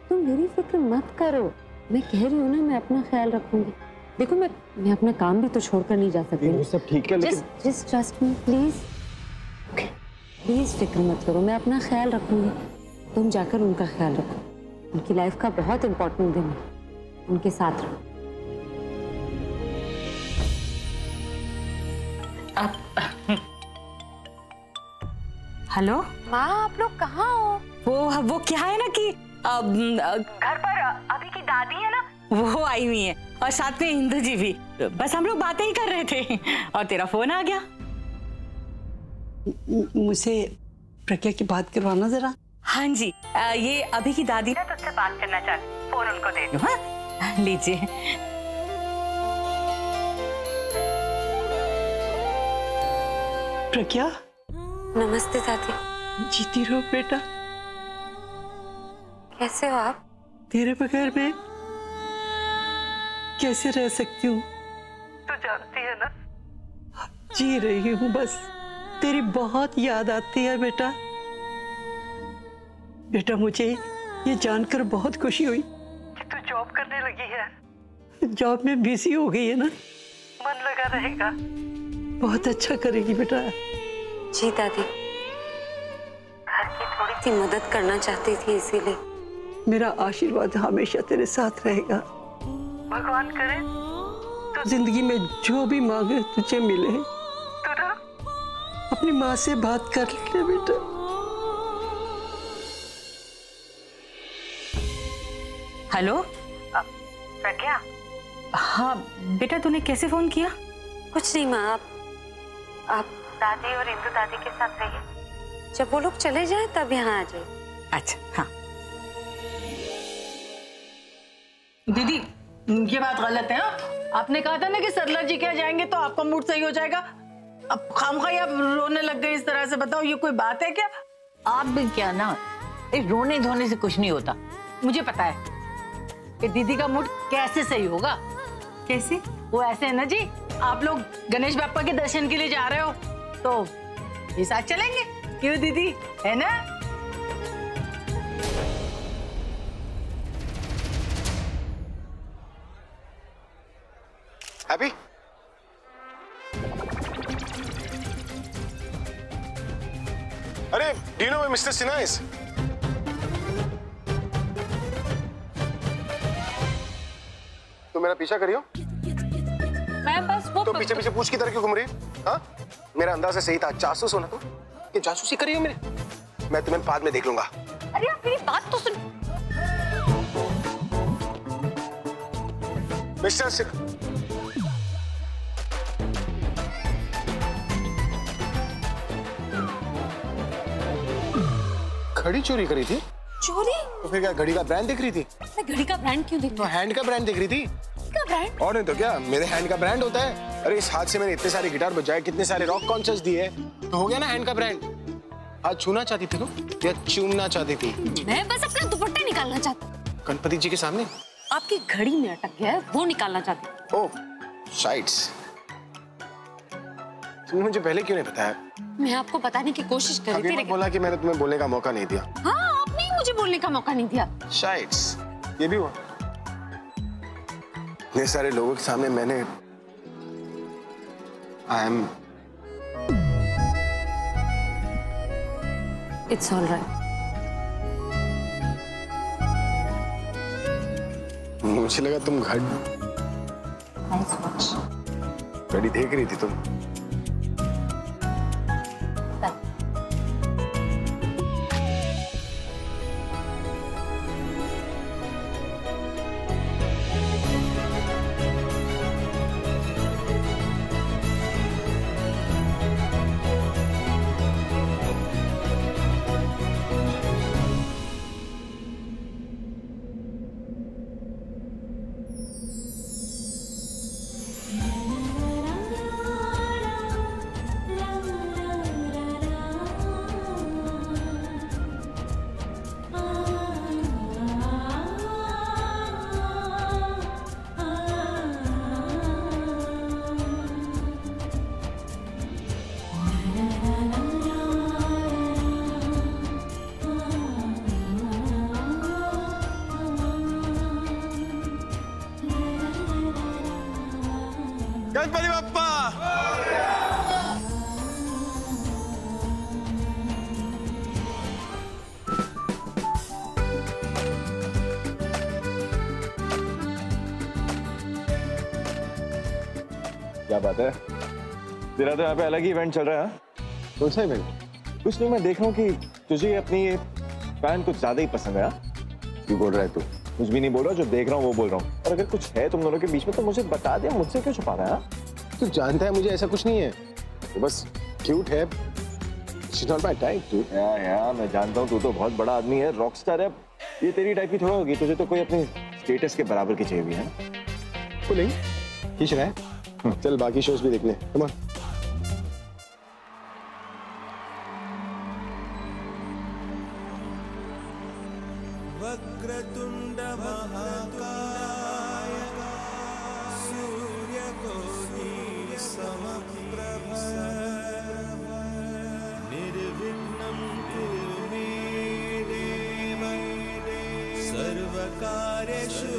तुम मेरी फिक्र मत करो, मैं कह रही हूँ ना मैं अपना ख्याल रखूंगी। देखो मैं अपना काम भी तो छोड़कर नहीं जा सकती। वो सब ठीक है लेकिन just trust me please. Please फिक्र मत करो, मैं अपना ख्याल रखूंगी। तुम जाकर उनका ख्याल रखो, उनकी लाइफ का बहुत इंपॉर्टेंट दिन है, उनके साथ रहो। हेलो माँ, आप लोग कहाँ हो? वो क्या है ना कि घर पर अभी की दादी है ना, वो आई हुई है और साथ में इंदु जी भी। बस हम लोग बातें ही कर रहे थे और तेरा फोन आ गया। मुझसे प्रज्ञा की बात करवाना जरा। हाँ जी, ये अभी की दादी ना तुझसे बात करना चाहती, फोन उनको दे दो। हाँ लीजिए। प्रज्ञा, नमस्ते दादी। जीती रहो बेटा। कैसे हो आप? तेरे बगैर मैं कैसे रह सकती हूँ? तू जानती है ना, जी रही हूँ, बस तेरी बहुत याद आती है बेटा। बेटा मुझे ये जानकर बहुत खुशी हुई कि तू जॉब करने लगी है। जॉब में बिजी हो गई है ना, मन लगा रहेगा। बहुत अच्छा करेगी बेटा। जी दादी, घर की थोड़ी सी मदद करना चाहती थी, इसीलिए। मेरा आशीर्वाद हमेशा तेरे साथ रहेगा। भगवान करे तो जिंदगी में जो भी मांगे तुझे मिले। तू ना अपनी माँ से बात कर ले बेटा। हेलो प्रज्ञा। हाँ बेटा, तूने कैसे फोन किया? कुछ नहीं माँ, आप दादी और इंदु दादी के साथ रहिए, जब वो लोग चले जाएं तब यहाँ आ जाइए। अच्छा हाँ। दीदी ये बात गलत है। आपने कहा था ना कि सरला जी क्या जाएंगे तो आपका मूड सही हो जाएगा। अब खामखाई आप रोने लग गए इस तरह से, बताओ ये कोई बात है क्या? आप भी क्या ना, रोने धोने से कुछ नहीं होता। मुझे पता है कि दीदी का मूड कैसे सही होगा। कैसे? वो ऐसे है ना जी, आप लोग गणेश बाप्पा के दर्शन के लिए जा रहे हो तो ये साथ चलेंगे। क्यों दीदी, है ना? हैप्पी? अरे do you know mister Sinha is? तुम मेरा पीछा करियो? मैं बस वो तो पीछे पीछे पूछ की तरह क्यों घूम रही? हाँ, मेरा अंदाजा सही था, जासूस हो ना तुम? ये जासूसी करियो मेरे? मैं तुम्हें बाद में देख लूंगा। अरे आप मेरी बात तो सुन। मिस्टर सिन्हा, घड़ी चोरी करी थी? चोरी? तो फिर क्या घड़ी का ब्रांड देख रही थी? मैं घड़ी का ब्रांड क्यों देखूं? तो हैंड का ब्रांड देख रही थी? का ब्रांड? और नहीं तो क्या, मेरे हैंड का ब्रांड होता है। अरे इस हाथ से मैंने इतने सारे गिटार बजाए, कितने सारे रॉक कॉन्सर्ट्स दिए, तो हो गया ना हैंड का ब्रांड। आज छूना चाहती थी तुम या चूमना चाहती थी? मैं बस अपना दुपट्टा निकालना चाहती। गणपति जी के सामने? आपकी घड़ी में अटक गया है, वो निकालना चाहती। ओह, साइड्स। तुमने मुझे पहले क्यों नहीं बताया? मैं आपको बताने की कोशिश कर रही थी लेकिन बोला कि मैंने तुम्हें बोलने का मौका नहीं दिया। हाँ, आपने ही मुझे बोलने का मौका नहीं दिया। साइड्स, ये भी हुआ। इतने सारे लोगों के सामने मैंने I am it's all right. मुझे लगा तुम घड़ी देख रही थी तुम। गणपति बप्पा! क्या बात है, तेरा तो यहाँ पे अलग ही इवेंट चल रहा है। कौन सा इवेंट? कुछ नहीं, मैं देख रहा हूँ कि तुझे अपनी ये फैन कुछ ज्यादा ही पसंद है। क्यों बोल रहा है तू? कुछ भी नहीं बोल रहा, जो देख रहा हूँ वो बोल रहा हूँ। और अगर कुछ है तुम दोनों के बीच में तो मुझे बता दे, मुझसे क्यों छुपा रहा है? तू जानता है मुझे ऐसा कुछ नहीं है, तो बस क्यूट है। She's not my type, dude. या मैं जानता हूँ, तू तो बहुत बड़ा आदमी है, रॉकस्टार है। ये तेरी टाइप की थोड़ा होगी, तुझे तो कोई अपने स्टेटस के बराबर की चाहिए भी है। वो नहीं खींच रहा है, चल बाकी शोज भी देख ले। Come on. वक्रतुंड महाकाय सूर्यकोटि समप्रभ निर्विघ्नं कुरु मे देव सर्वकार्येषु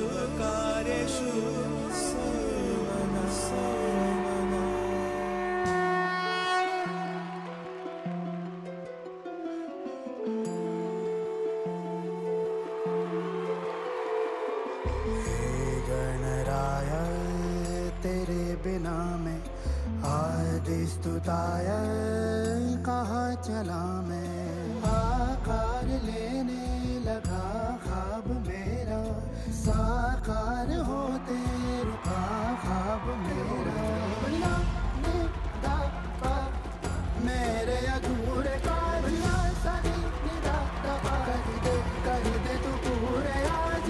बिना मैं आदि स्तुताय कहाँ चला मैं। आकार लेने लगा ख्वाब मेरा, साकार होते रुका ख्वाब मेरा। मेरे अधूरे कार्य सभी कर दे तू पूरे आज।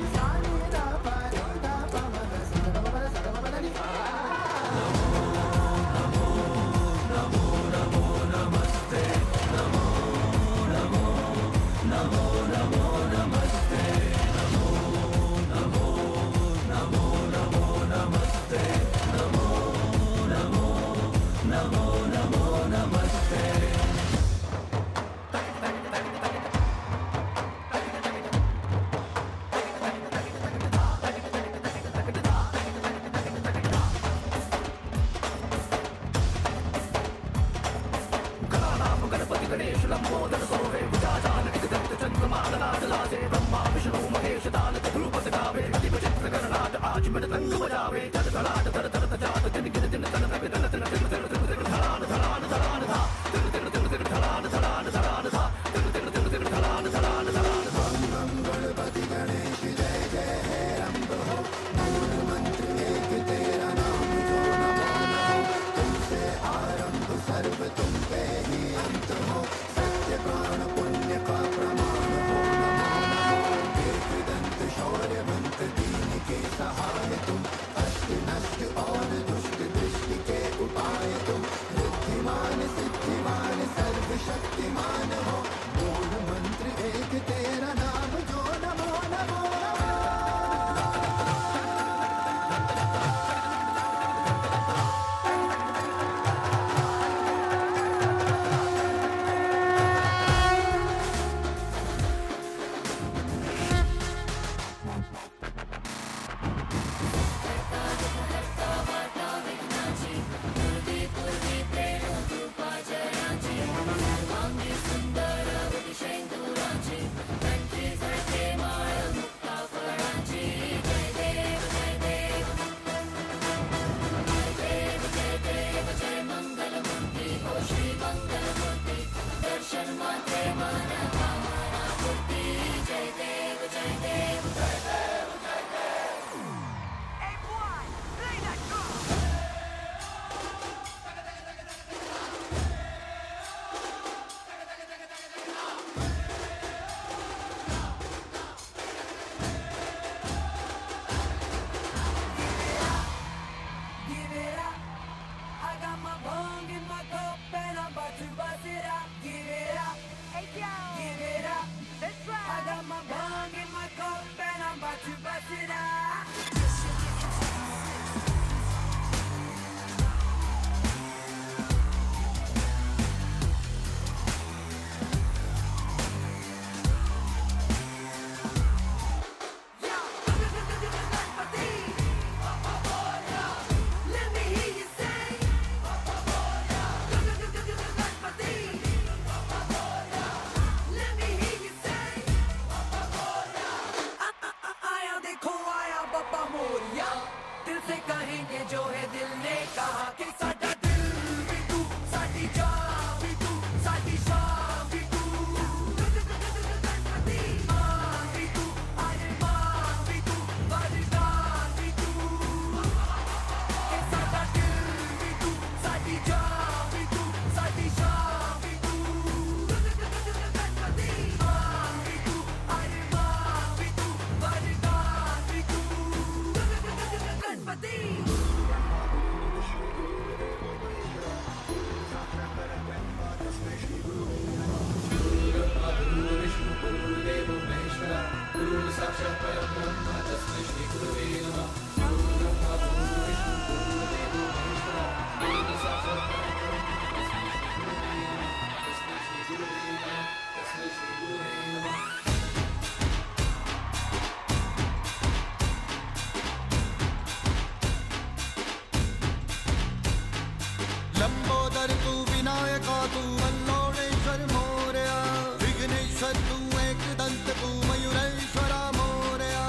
लंबोदर तू विनायका तू वल्लोणेश्वर मोरया, विघ्नेश्वर तू एकदंत तू मयूरेश्वरा मोरया।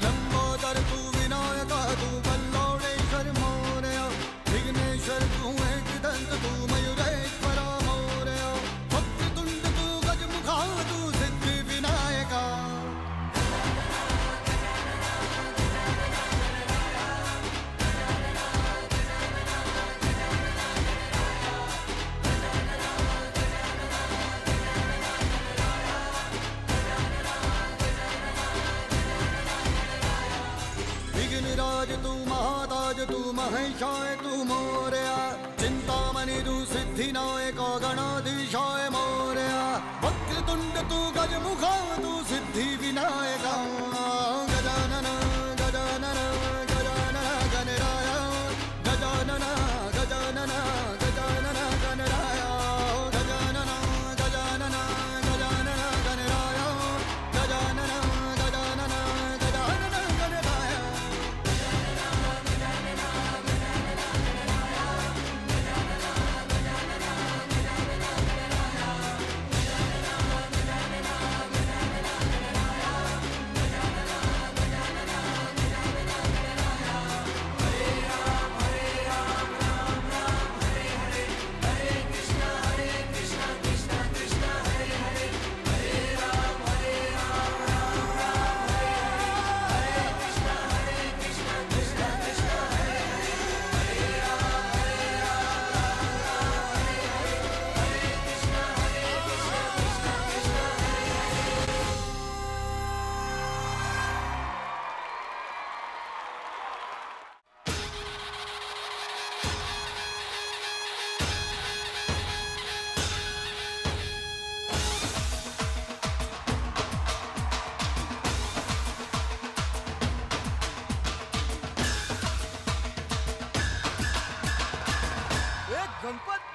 लंबोदर तू विनायका तू वल्लोणेश्वर मोरया, विघ्नेश्वर तू एकदंत तू मयूरेश्वरा मोरया। वक्रतुंड तू गजमुखा तू सिद्धि विनायका। विघ्नराज तू महाताज तू महेशाय तू मोरया, चिंतामणि तू सिद्धिनायक गणाधीशाय मोरया। वक्रतुंड तू गजमुखा तू सिद्धि विनायका। गजानन गजानन गजानन गणराय, गजानन गजानन गजानन गणराय, गजानन गजानन गजानन गणराय, गजानन गजानन गजानन गणराय।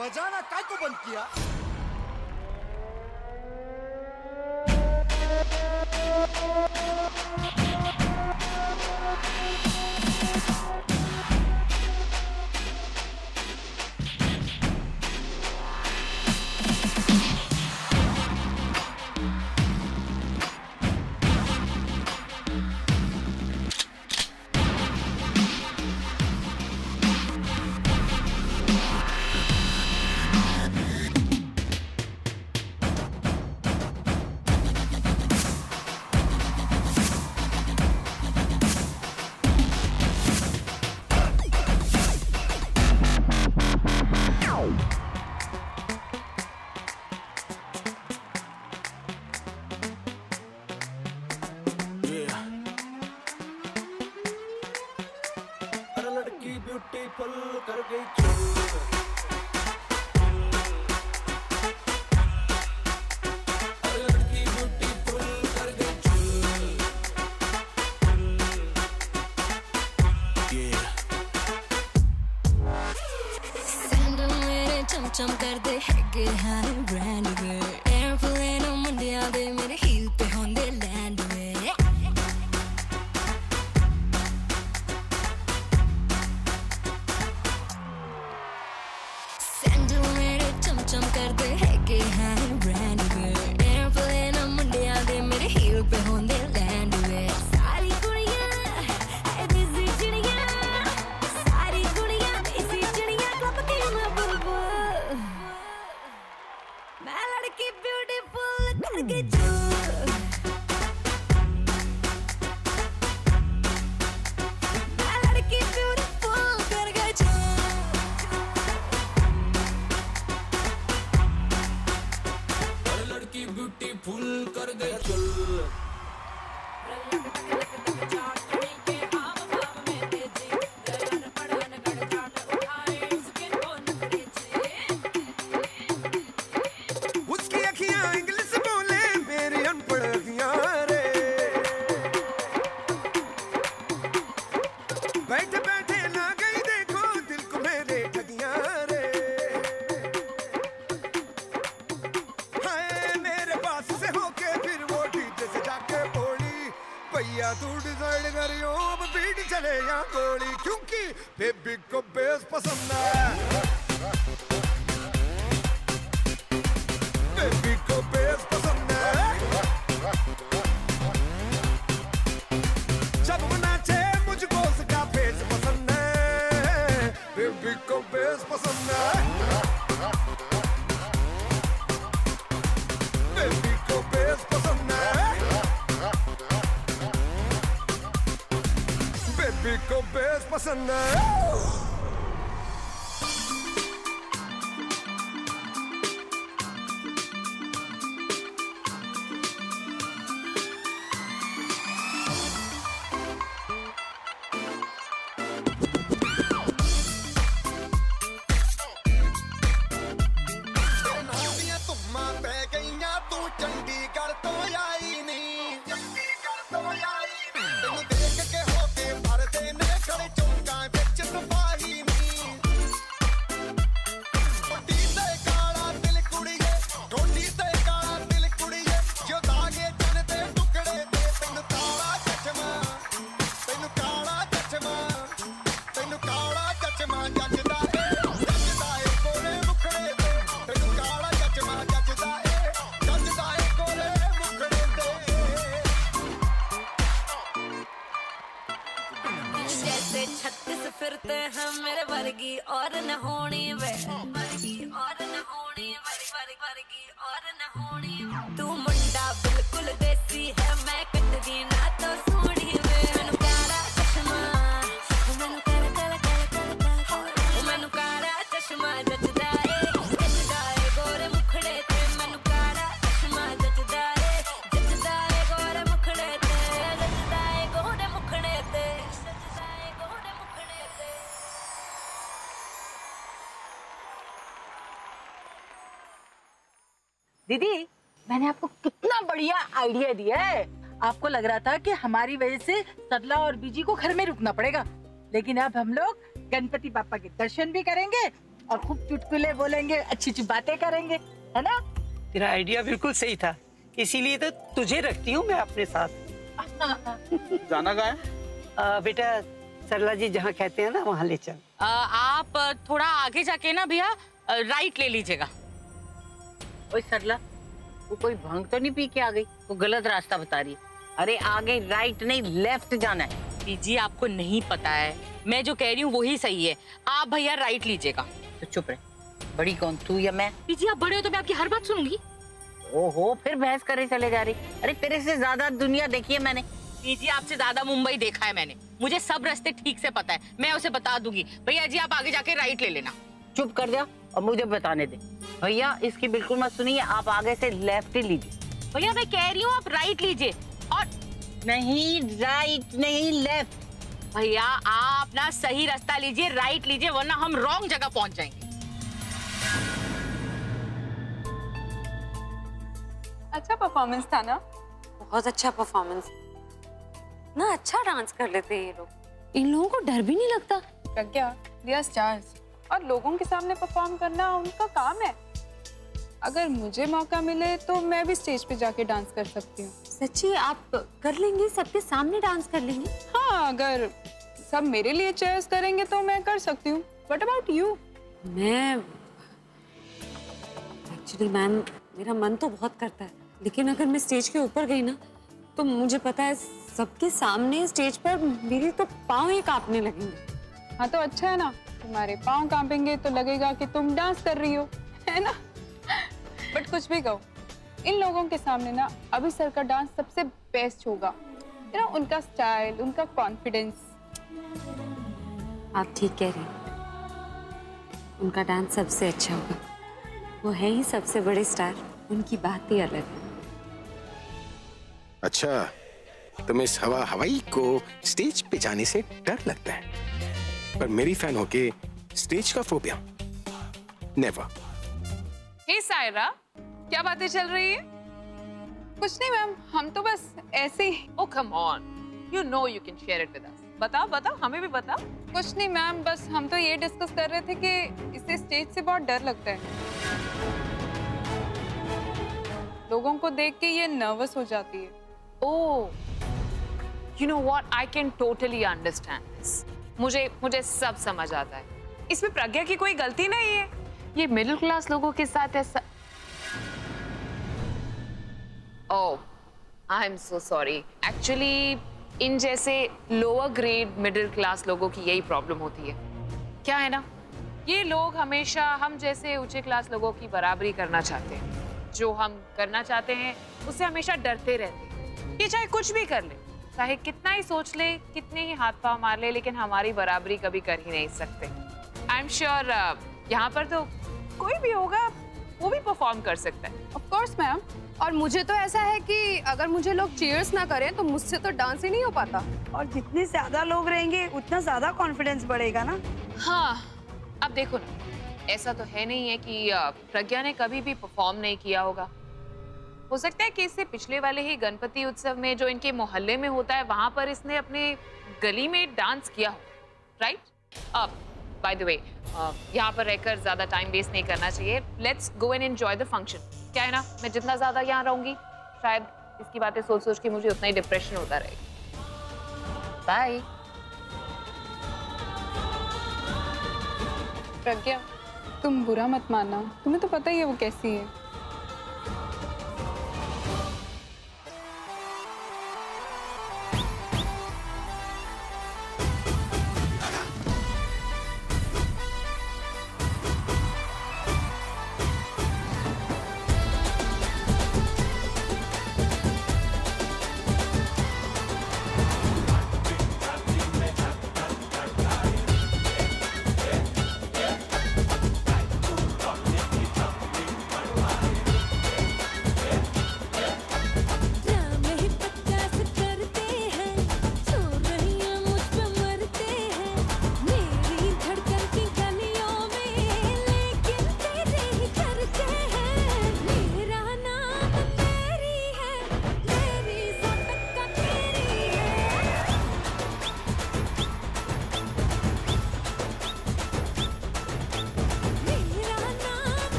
बजाना काय को बंद किया? ब्यूटीफुल कर गई चूर। अरे लड़की ब्यूटीफुल कर गई चूर। सैंडल मेरे चमचम कर दे हैगे हाई ब्रांड वे एयरप्लेन मुंडिया दे मेरे हील पे होंदे लैंड वे चम कर दे है कि हाई ब्रांड वे एयरप्लेन मुंडिया दे मेरे हील पे होंदे लैंड वे सारी कुड़ियां है दिसी चिड़ियां सारी कुड़ियां दिसी चिड़ियां क्लब के मैं बुलबुल मैं लड़की ब्यूटीफुल कर गई चूर मैं लड़की ब्यूटीफुल कर गई चूर ब्यूटीफुल कर गई चुल। उसकी अखियां इंग्लिश बोले मेरी अनपढ़ अखियां रे बैठे बैठे ना गई देखो दिल को मेरे ठगियां रे हाय मेरे पास से होके फिर वो डीजे से जाके बोली भैया तू डिसाइड करियो अब बीट चले या गोली क्योंकि बेबी को बेस पसंद है बेबी को बेस पसंद है जब वो नाचे मुझको उसका फेस पसंद है बेबी को बेस पसंद है बेबी को बेस पसंद है बेबी को बेस पसंद है चंडीगढ़ तो आई नहीं चंडीगढ़ तो आई नहीं तेनू देख के होके भरदे ने खड़े चौंका विच सफाही नहीं टोटी ते काला दिल कुड़िए टोटी ते काला दिल कुड़िए जो दागे जन ते टुकड़े ते तेनू काला चचमा तेनू काला चचमा तेनू काला चचमा जचदा ए कोले मुखड़े ते तेनू काला चचमा जचदा ए जैसे 36 फिरते हैं मेरे वर्गी और न होनी वे वर्गी और न होनी वर्गी और न होनी तू मुंडा बिल्कुल देसी है मैं कटदी ना तो सूढ़ी वे मैनू काला चश्मा मैनू काला चश्मा जचदा ए गोरे मुखड़े ते मैनू काला चश्मा जचदा ए गोरे मुखड़े ते जचदा ए गोरे मुखड़े ते दीदी मैंने आपको कितना बढ़िया आइडिया दिया है। आपको लग रहा था कि हमारी वजह से सरला और बीजी को घर में रुकना पड़ेगा, लेकिन अब हम लोग गणपति बापा के दर्शन भी करेंगे और खूब चुटकुले बोलेंगे, अच्छी अच्छी बातें करेंगे, है ना? तेरा आइडिया बिल्कुल सही था, इसीलिए तो तुझे रखती हूँ मैं अपने साथ। जाना कहाँ है? बेटा सरला जी जहाँ कहते हैं ना वहाँ ले चल। आप थोड़ा आगे जाके ना भैया राइट ले लीजिएगा। ओए सरला, वो कोई भांग तो नहीं पी के आ गई? वो गलत रास्ता बता रही है। अरे आगे राइट नहीं लेफ्ट जाना है। जी आपको नहीं पता है, मैं जो कह रही हूँ वही सही है, आप भैया राइट लीजिएगा। तो चुप रहे, बड़ी कौन तू या मैं? जी आप बड़े हो तो मैं आपकी हर बात सुनूंगी। ओहो, फिर बहस करे चले जा रही। अरे तेरे से ज्यादा दुनिया देखी है मैंने। जी आपसे ज्यादा मुंबई देखा है मैंने, मुझे सब रास्ते ठीक से पता है, मैं उसे बता दूंगी। भैया जी आप आगे जाके राइट ले लेना। चुप कर जा और मुझे बताने दे। भैया इसकी बिल्कुल मत सुनिए, आप आगे से लेफ्ट ही लीजिए। भैया मैं कह रही हूँ आप राइट लीजिए। और नहीं राइट नहीं लेफ्ट। भैया आप ना सही रास्ता लीजिए, राइट लीजिए, वरना हम रॉन्ग जगह पहुंच जाएंगे। अच्छा परफॉर्मेंस था ना? बहुत अच्छा परफॉर्मेंस ना, अच्छा डांस कर लेते हैं ये लोग। इन लोगों को डर भी नहीं लगता। प्रज्ञा, दे आर स्टार्स और लोगों के सामने परफॉर्म करना उनका काम है। अगर मुझे मौका मिले तो मैं भी स्टेज पे जाके डांस कर सकती हूँ। सच्ची आप कर लेंगी? सबके सामने डांस कर लेंगी? हाँ, अगर सब मेरे लिए चेयर्स करेंगे तो मैं कर सकती हूँ। What about you? मैं एक्चुअली मैम, मेरा मन तो बहुत करता है, लेकिन अगर मैं स्टेज के ऊपर गई ना तो मुझे पता है सबके सामने स्टेज पर मेरी तो पाँव ही कांपने लगेंगे। हाँ तो अच्छा है ना, तुम्हारे पाँव कांपेंगे तो लगेगा कि तुम डांस कर रही हो, है ना? बट कुछ भी कहो, इन लोगों के सामने ना अभी सर का डांस सबसे बेस्ट होगा। यू नो, उनका स्टाइल, उनका कॉन्फिडेंस। आप ठीक कह रही हैं, उनका डांस सबसे अच्छा होगा। वो है ही सबसे बड़े स्टार, उनकी बात ही अलग है। अच्छा, तुम्हें इस हवाई को स्टेज पे जाने से डर लगता है, पर मेरी फैन होके स्टेज का फोबिया नेवर। हे सायरा, क्या बातें चल रही है? कुछ नहीं मैम, हम तो बस ऐसे ही। Oh come on, you know you can share it with us. बताओ बताओ, हमें भी बताओ। कुछ नहीं मैम, बस हम तो ये डिस्कस कर रहे थे कि इसे स्टेज से बहुत डर लगता है। लोगों को देख के ये नर्वस हो जाती है। Oh, you know what? I can totally understand this. मुझे सब समझ आता है। इसमें प्रज्ञा की कोई गलती नहीं है। ये मिडिल क्लास लोगों के साथ ऐसा। Oh, I'm so sorry. Actually, इन जैसे लोअर ग्रेड मिडिल क्लास लोगों की यही प्रॉब्लम होती है। क्या है ना, ये लोग हमेशा हम जैसे ऊंचे क्लास लोगों की बराबरी करना चाहते हैं। जो हम करना चाहते हैं उससे हमेशा डरते रहते हैं। ये चाहे कुछ भी कर ले, चाहे कितना ही सोच ले, कितने ही हाथ पांव मार ले, लेकिन हमारी बराबरी कभी कर ही नहीं सकते। आई एम श्योर यहाँ पर तो कोई भी होगा वो भी परफॉर्म कर सकता है। ऑफ कोर्स मैम, और मुझे तो ऐसा है कि अगर मुझे लोग चीयर्स ना करें तो मुझसे तो डांस ही नहीं हो पाता। और जितने ज्यादा लोग रहेंगे उतना ज्यादा कॉन्फिडेंस बढ़ेगा ना। हाँ, अब देखो ना, ऐसा तो है नहीं है कि प्रज्ञा ने कभी भी परफॉर्म नहीं किया होगा। हो सकता है कि इससे पिछले वाले ही गणपति उत्सव में जो इनके मोहल्ले में होता है वहां पर इसने अपने गली में डांस किया हो, राइट? बाय द वे, यहाँ पर रहकर ज्यादा टाइम वेस्ट नहीं करना चाहिए। Let's go and enjoy the function. क्या है ना, मैं जितना ज्यादा यहाँ रहूंगी शायद इसकी बातें सोच सोच के मुझे उतना ही डिप्रेशन होता रहेगा। बाय। प्रज्ञा, तुम बुरा मत मानना, तुम्हें तो पता ही है वो कैसी है।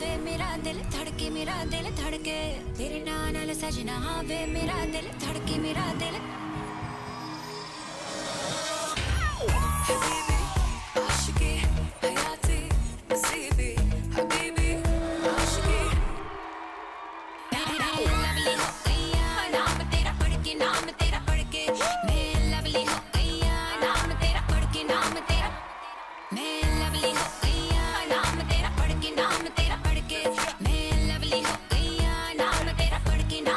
वे मेरा दिल धड़के तेरे नाल सजना हाँ वे मेरा दिल धड़के मेरा दिल आशिकी हयाती नसीबी हबीबी आशिकी लवली हो गया नाम तेरा पढ़ के मैं लवली हो गया नाम तेरा पढ़ के मैं लवली हो गया नाम तेरा पढ़ के मैं लवली हो गया नाम तेरा पढ़ के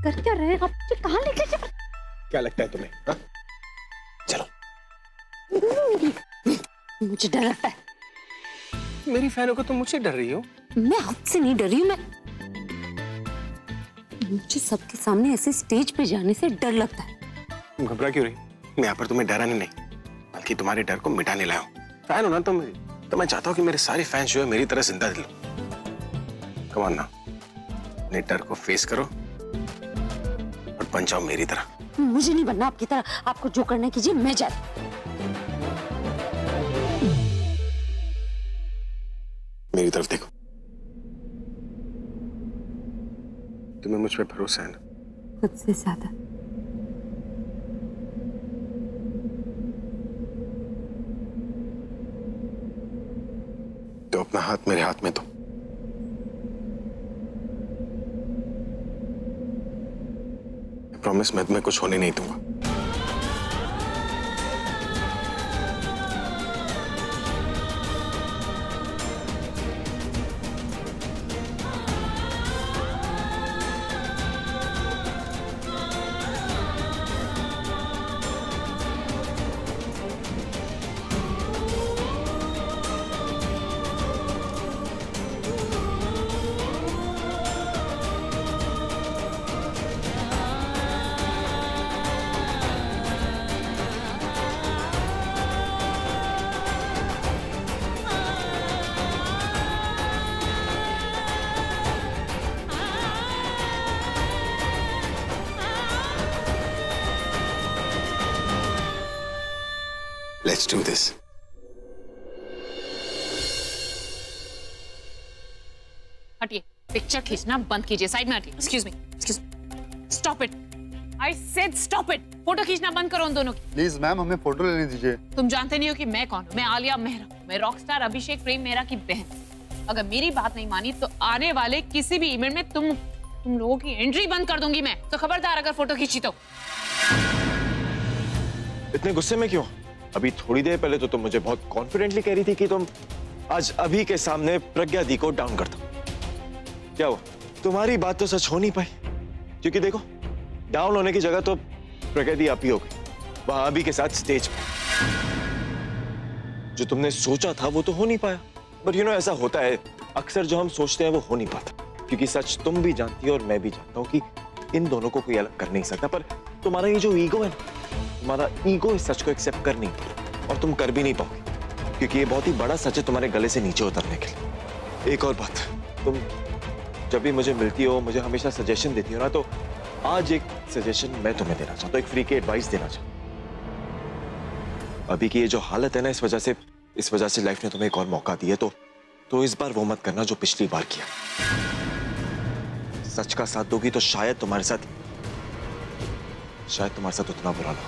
कर क्या रहे हैं आप? कहाँ लेके चल? क्या लगता है तुम्हें हा? चलो। मुझे डर लगता है। मेरी फैन होकर तुम मुझसे डर रही हो? मैं आपसे नहीं डर रही हूँ। मुझे सबके सामने ऐसे स्टेज पे जाने से डर लगता है। तुम घबरा क्यों रही? मैं यहाँ पर तुम्हें डराने नहीं बल्कि तुम्हारे डर को मिटाने लाया हूँ। फैन हो ना तुम, तो मैं चाहता हूँ कि मेरे सारे फैंस जो है मेरी तरह जिंदा दिल हो। कम ऑन ना, अपने डर को फेस करो और बन जाओ मेरी तरह। मुझे नहीं बनना आपकी तरह। आपको जो करना कीजिए, मैं जा। मेरी तरफ देखो। तुम्हें मुझ पे भरोसा है ना? खुद से ज्यादा। तो अपना हाथ मेरे हाथ में दो। प्रॉमिस मैं तुम्हें कुछ होने नहीं दूंगा। Let's do this. हटिए, पिक्चर खींचना बंद कीजिए, साइड में हटिए। Excuse me, stop it. I said stop it. Photo खींचना बंद करो उन दोनों की। प्लीज मैम, हमें फोटो लेने दीजिए। तुम जानते नहीं हो कि मैं कौन हूँ? मैं आलिया मेहरा, मैं रॉकस्टार अभिषेक प्रेम मेहरा की बहन। अगर मेरी बात नहीं मानी तो आने वाले किसी भी इवेंट में तुम लोगों की एंट्री बंद कर दूंगी मैं। तो खबरदार अगर फोटो खींची तो। इतने गुस्से में क्यों? अभी थोड़ी देर पहले तो तुम मुझे बहुत कॉन्फिडेंटली कह रही थी कि तुम आज अभी के सामने प्रज्ञा दी को डाउन कर दो। क्या हुआ? तुम्हारी बात तो सच हो नहीं पाई, क्योंकि देखो डाउन होने की जगह तो प्रज्ञा दी आप ही हो गई वहां अभी के साथ स्टेज पे। जो तुमने सोचा था वो तो हो नहीं पाया, बट यू नो ऐसा होता है अक्सर, जो हम सोचते हैं वो हो नहीं पाता, क्योंकि सच तुम भी जानती हो और मैं भी जानता हूँ कि इन दोनों को कोई अलग कर नहीं सकता। पर तुम्हारा ये जो ईगो है ना, तुम्हारा ईगो इस सच को एक्सेप्ट कर नहीं पाता, और तुम कर भी नहीं पाओगे, क्योंकि ये बहुत ही बड़ा सच है तुम्हारे गले से नीचे उतरने के लिए। एक और बात, तुम जब भी मुझे मिलती हो, मुझे हमेशा सजेशन देती हो ना, तो आज एक सजेशन मैं तुम्हें देना चाहता हूँ, एक फ्री की एडवाइस देना चाहता हूँ। अभी की ये जो हालत है ना, इस वजह से लाइफ ने तुम्हें एक और मौका दिया, तो इस बार वो मत करना जो पिछली बार किया। सच का साथ दोगी तो शायद तुम्हारे साथ उतना बुरा ना हो।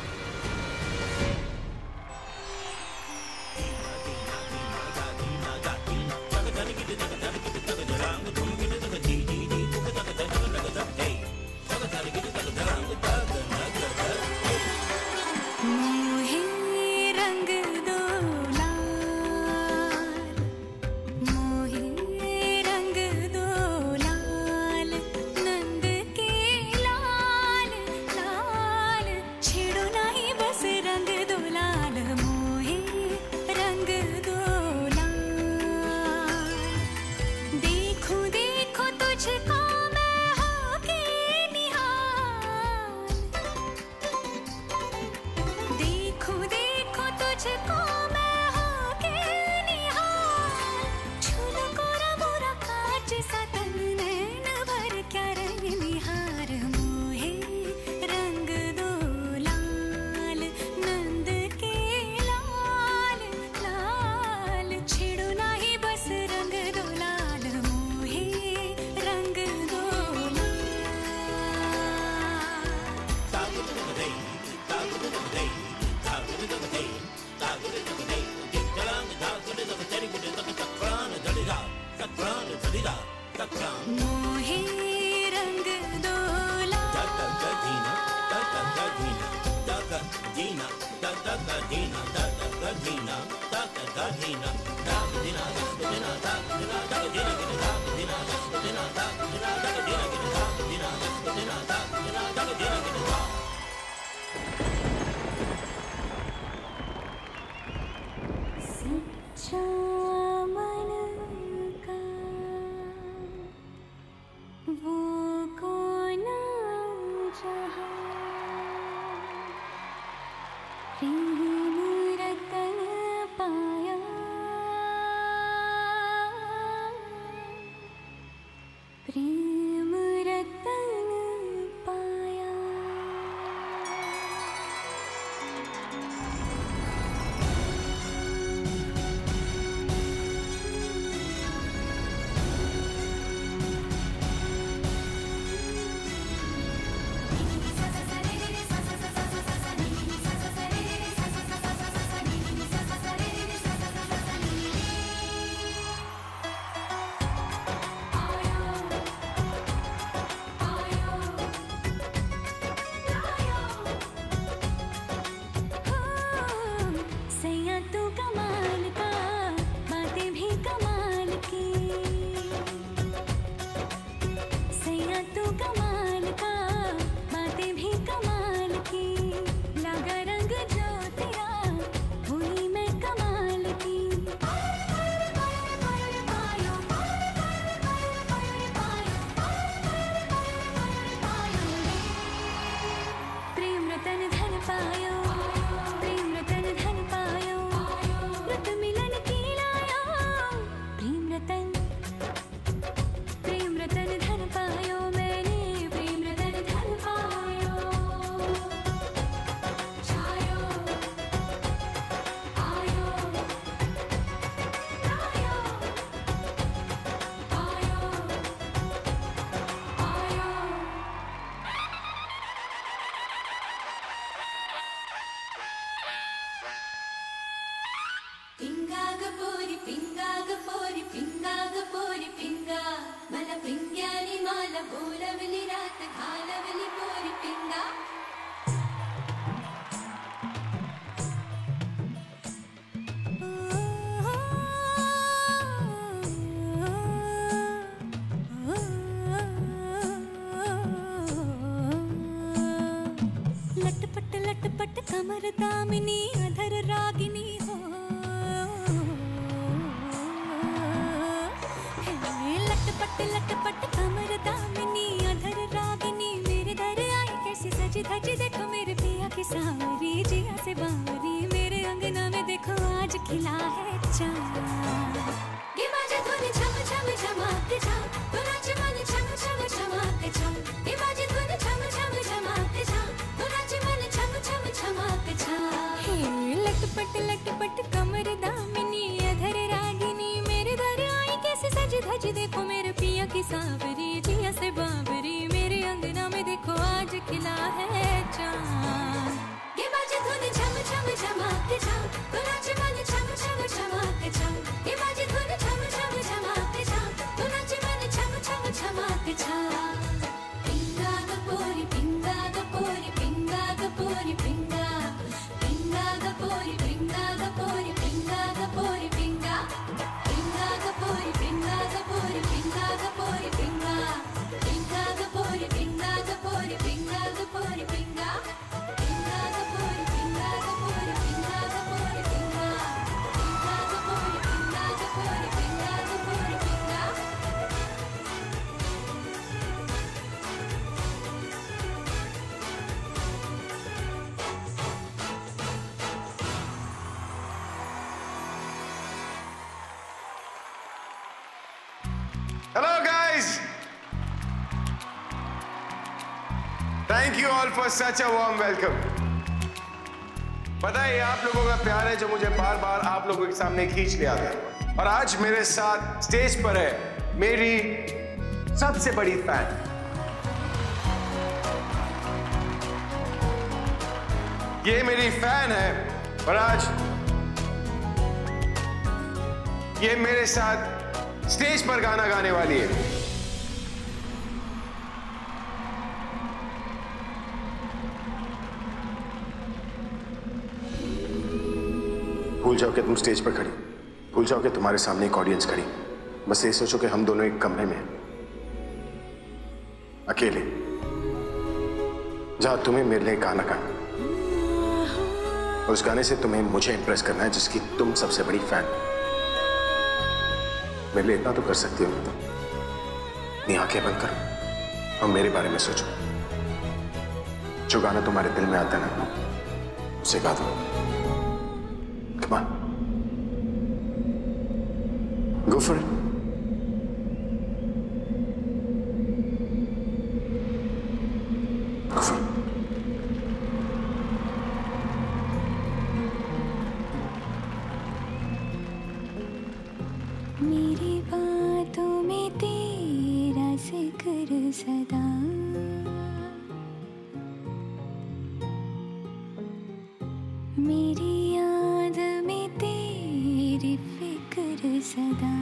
Thank you all for such a warm welcome. पता है आप लोगों का प्यार है जो मुझे बार बार आप लोगों के सामने खींच ले आता है। और आज मेरे साथ स्टेज पर है मेरी सबसे बड़ी फैन। ये मेरी फैन है और आज ये मेरे साथ स्टेज पर गाना गाने वाली है। भूल जाओ कि तुम स्टेज पर खड़ी, भूल जाओ कि तुम्हारे सामने एक ऑडियंस खड़ी। बस ये सोचो कि हम दोनों एक कमरे में हैं, अकेले, जहां तुम्हें मेरे लिए गाना गाना और उस गाने से तुम्हें मुझे इंप्रेस करना है जिसकी तुम सबसे बड़ी फैन। मेरे लिए इतना तो कर सकती हो तुम। अपनी आंखें बंद करो और मेरे बारे में सोचो। जो गाना तुम्हारे दिल में आता है ना, उसे गा दो। Come on. Go for it. Go for it. मेरी बातों में तेरा जिक्र सदा, मेरी याद में तेरी फिक्र सदा,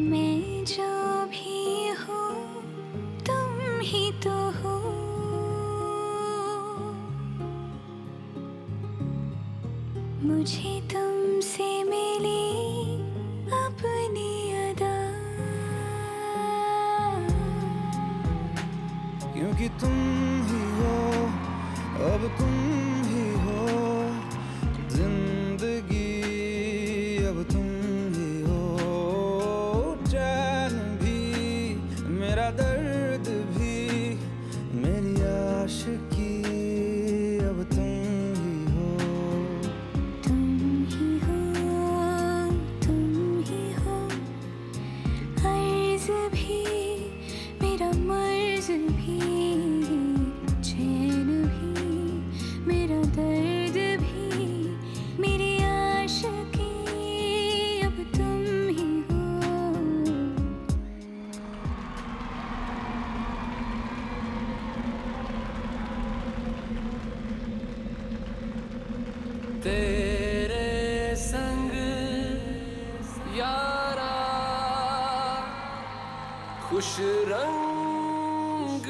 मैं जो भी हूँ तुम ही तो हो। मुझे तुमसे मिली अपनी अदा, क्योंकि तुम ही हो, अब तुम ही हो जिंदगी, अब तुम ही हो चैन भी, मेरा दर्द भी, मेरी आशिकी, अब तुम ही हो। तुम ही हो अर्ज भी, मेरा मर्ज भी, चैन भी, मेरा दर्द भी, मेरी आशिकी, अब तुम ही हो। तेरे संग यारा खुश रंग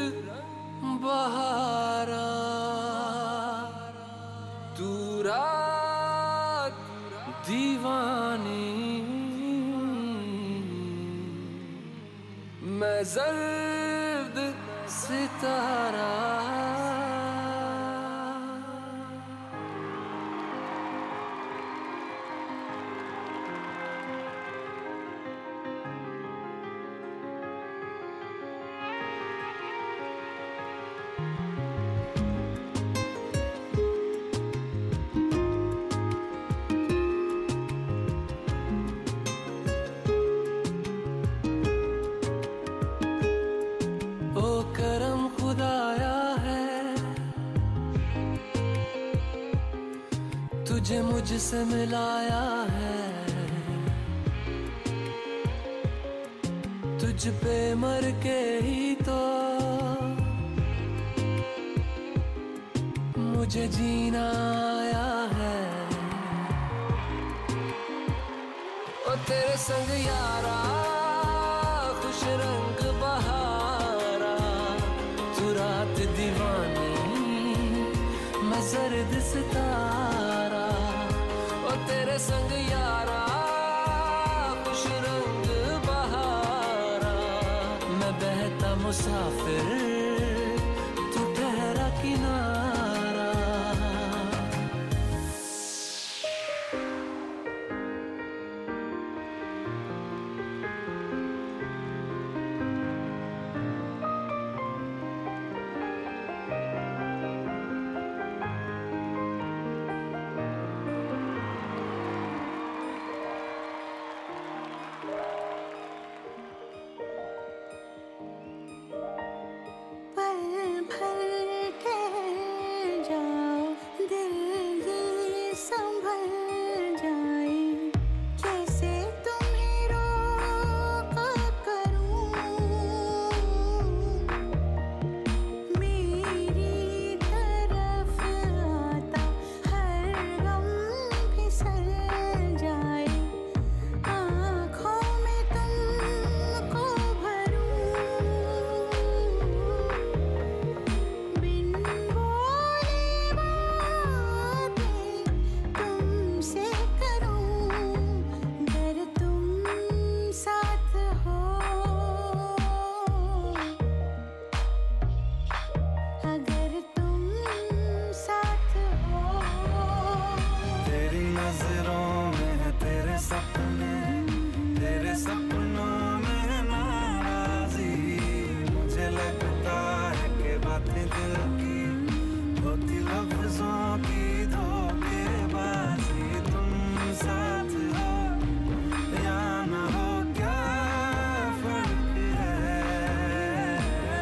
बहारा, तू रात दीवानी, मैं जर्द सितारा। ओ करम खुदाया है, तुझे मुझसे मिलाया है, तुझ पे मर के ही तो मुझे जीना आया है। ओ तेरे संग यारा खुश रंग बहारा, तू रात दीवानी, मैं जर्द सितारा। ओ तेरे संग यारा खुश रंग बहारा, मैं बहता मुसाफिर, तू ठहरा किनारा। तेरे सपनों में नाराजी, मुझे लगता है कि बातें दिल की होती लफ्जों की धोखेबाजी। तुम साथ हो या ना हो क्या फर्क है,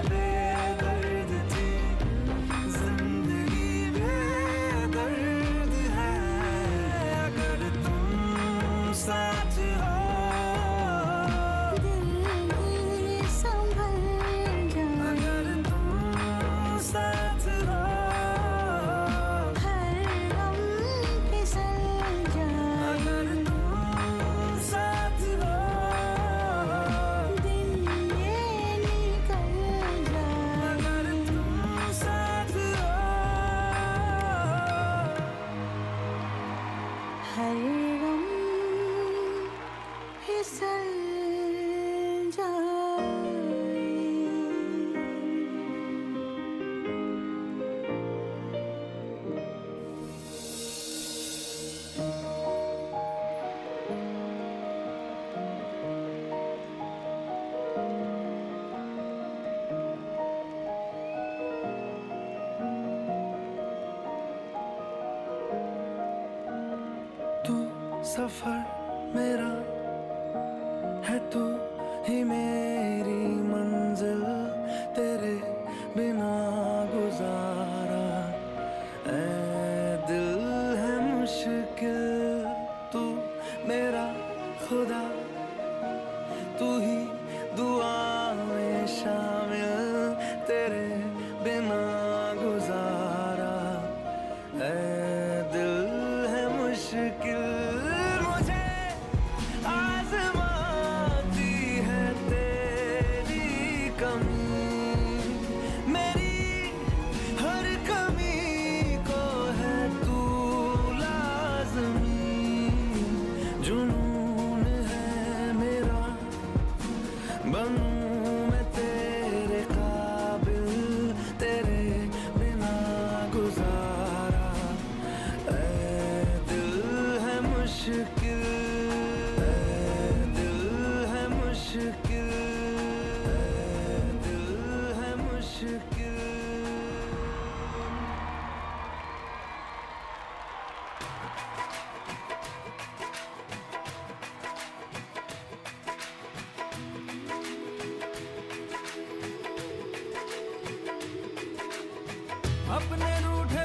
बेदर्द थी जिंदगी बेदर्द है, अगर तुम साथ हो। दिल संभल जा, अगर तुम साथ हो, हर गम फिसल जा, अगर तुम साथ हो, दिन ये निकल जा, अगर तुम साथ हो, हर गम फिसल जाए। तू सफर मेरा है, तू ही मेरी मंजिल, तेरे बिना गुजारा ऐ दिल है मुश्किल। तू मेरा खुदा, तू ही दुआ में शामिल, तेरे बिना गुजारा ऐ दिल है मुश्किल। मुझे आज़माती है तेरी कमी, मेरी हर कमी को है तू लाज़मी। जुनून है मेरा, बनूं मैं तेरे काबिल, तेरे बिना गुजारा ऐ दिल है मुश्किल, ऐ दिल है मुश्किल, ऐ दिल है मुश्किल। अपने रूठे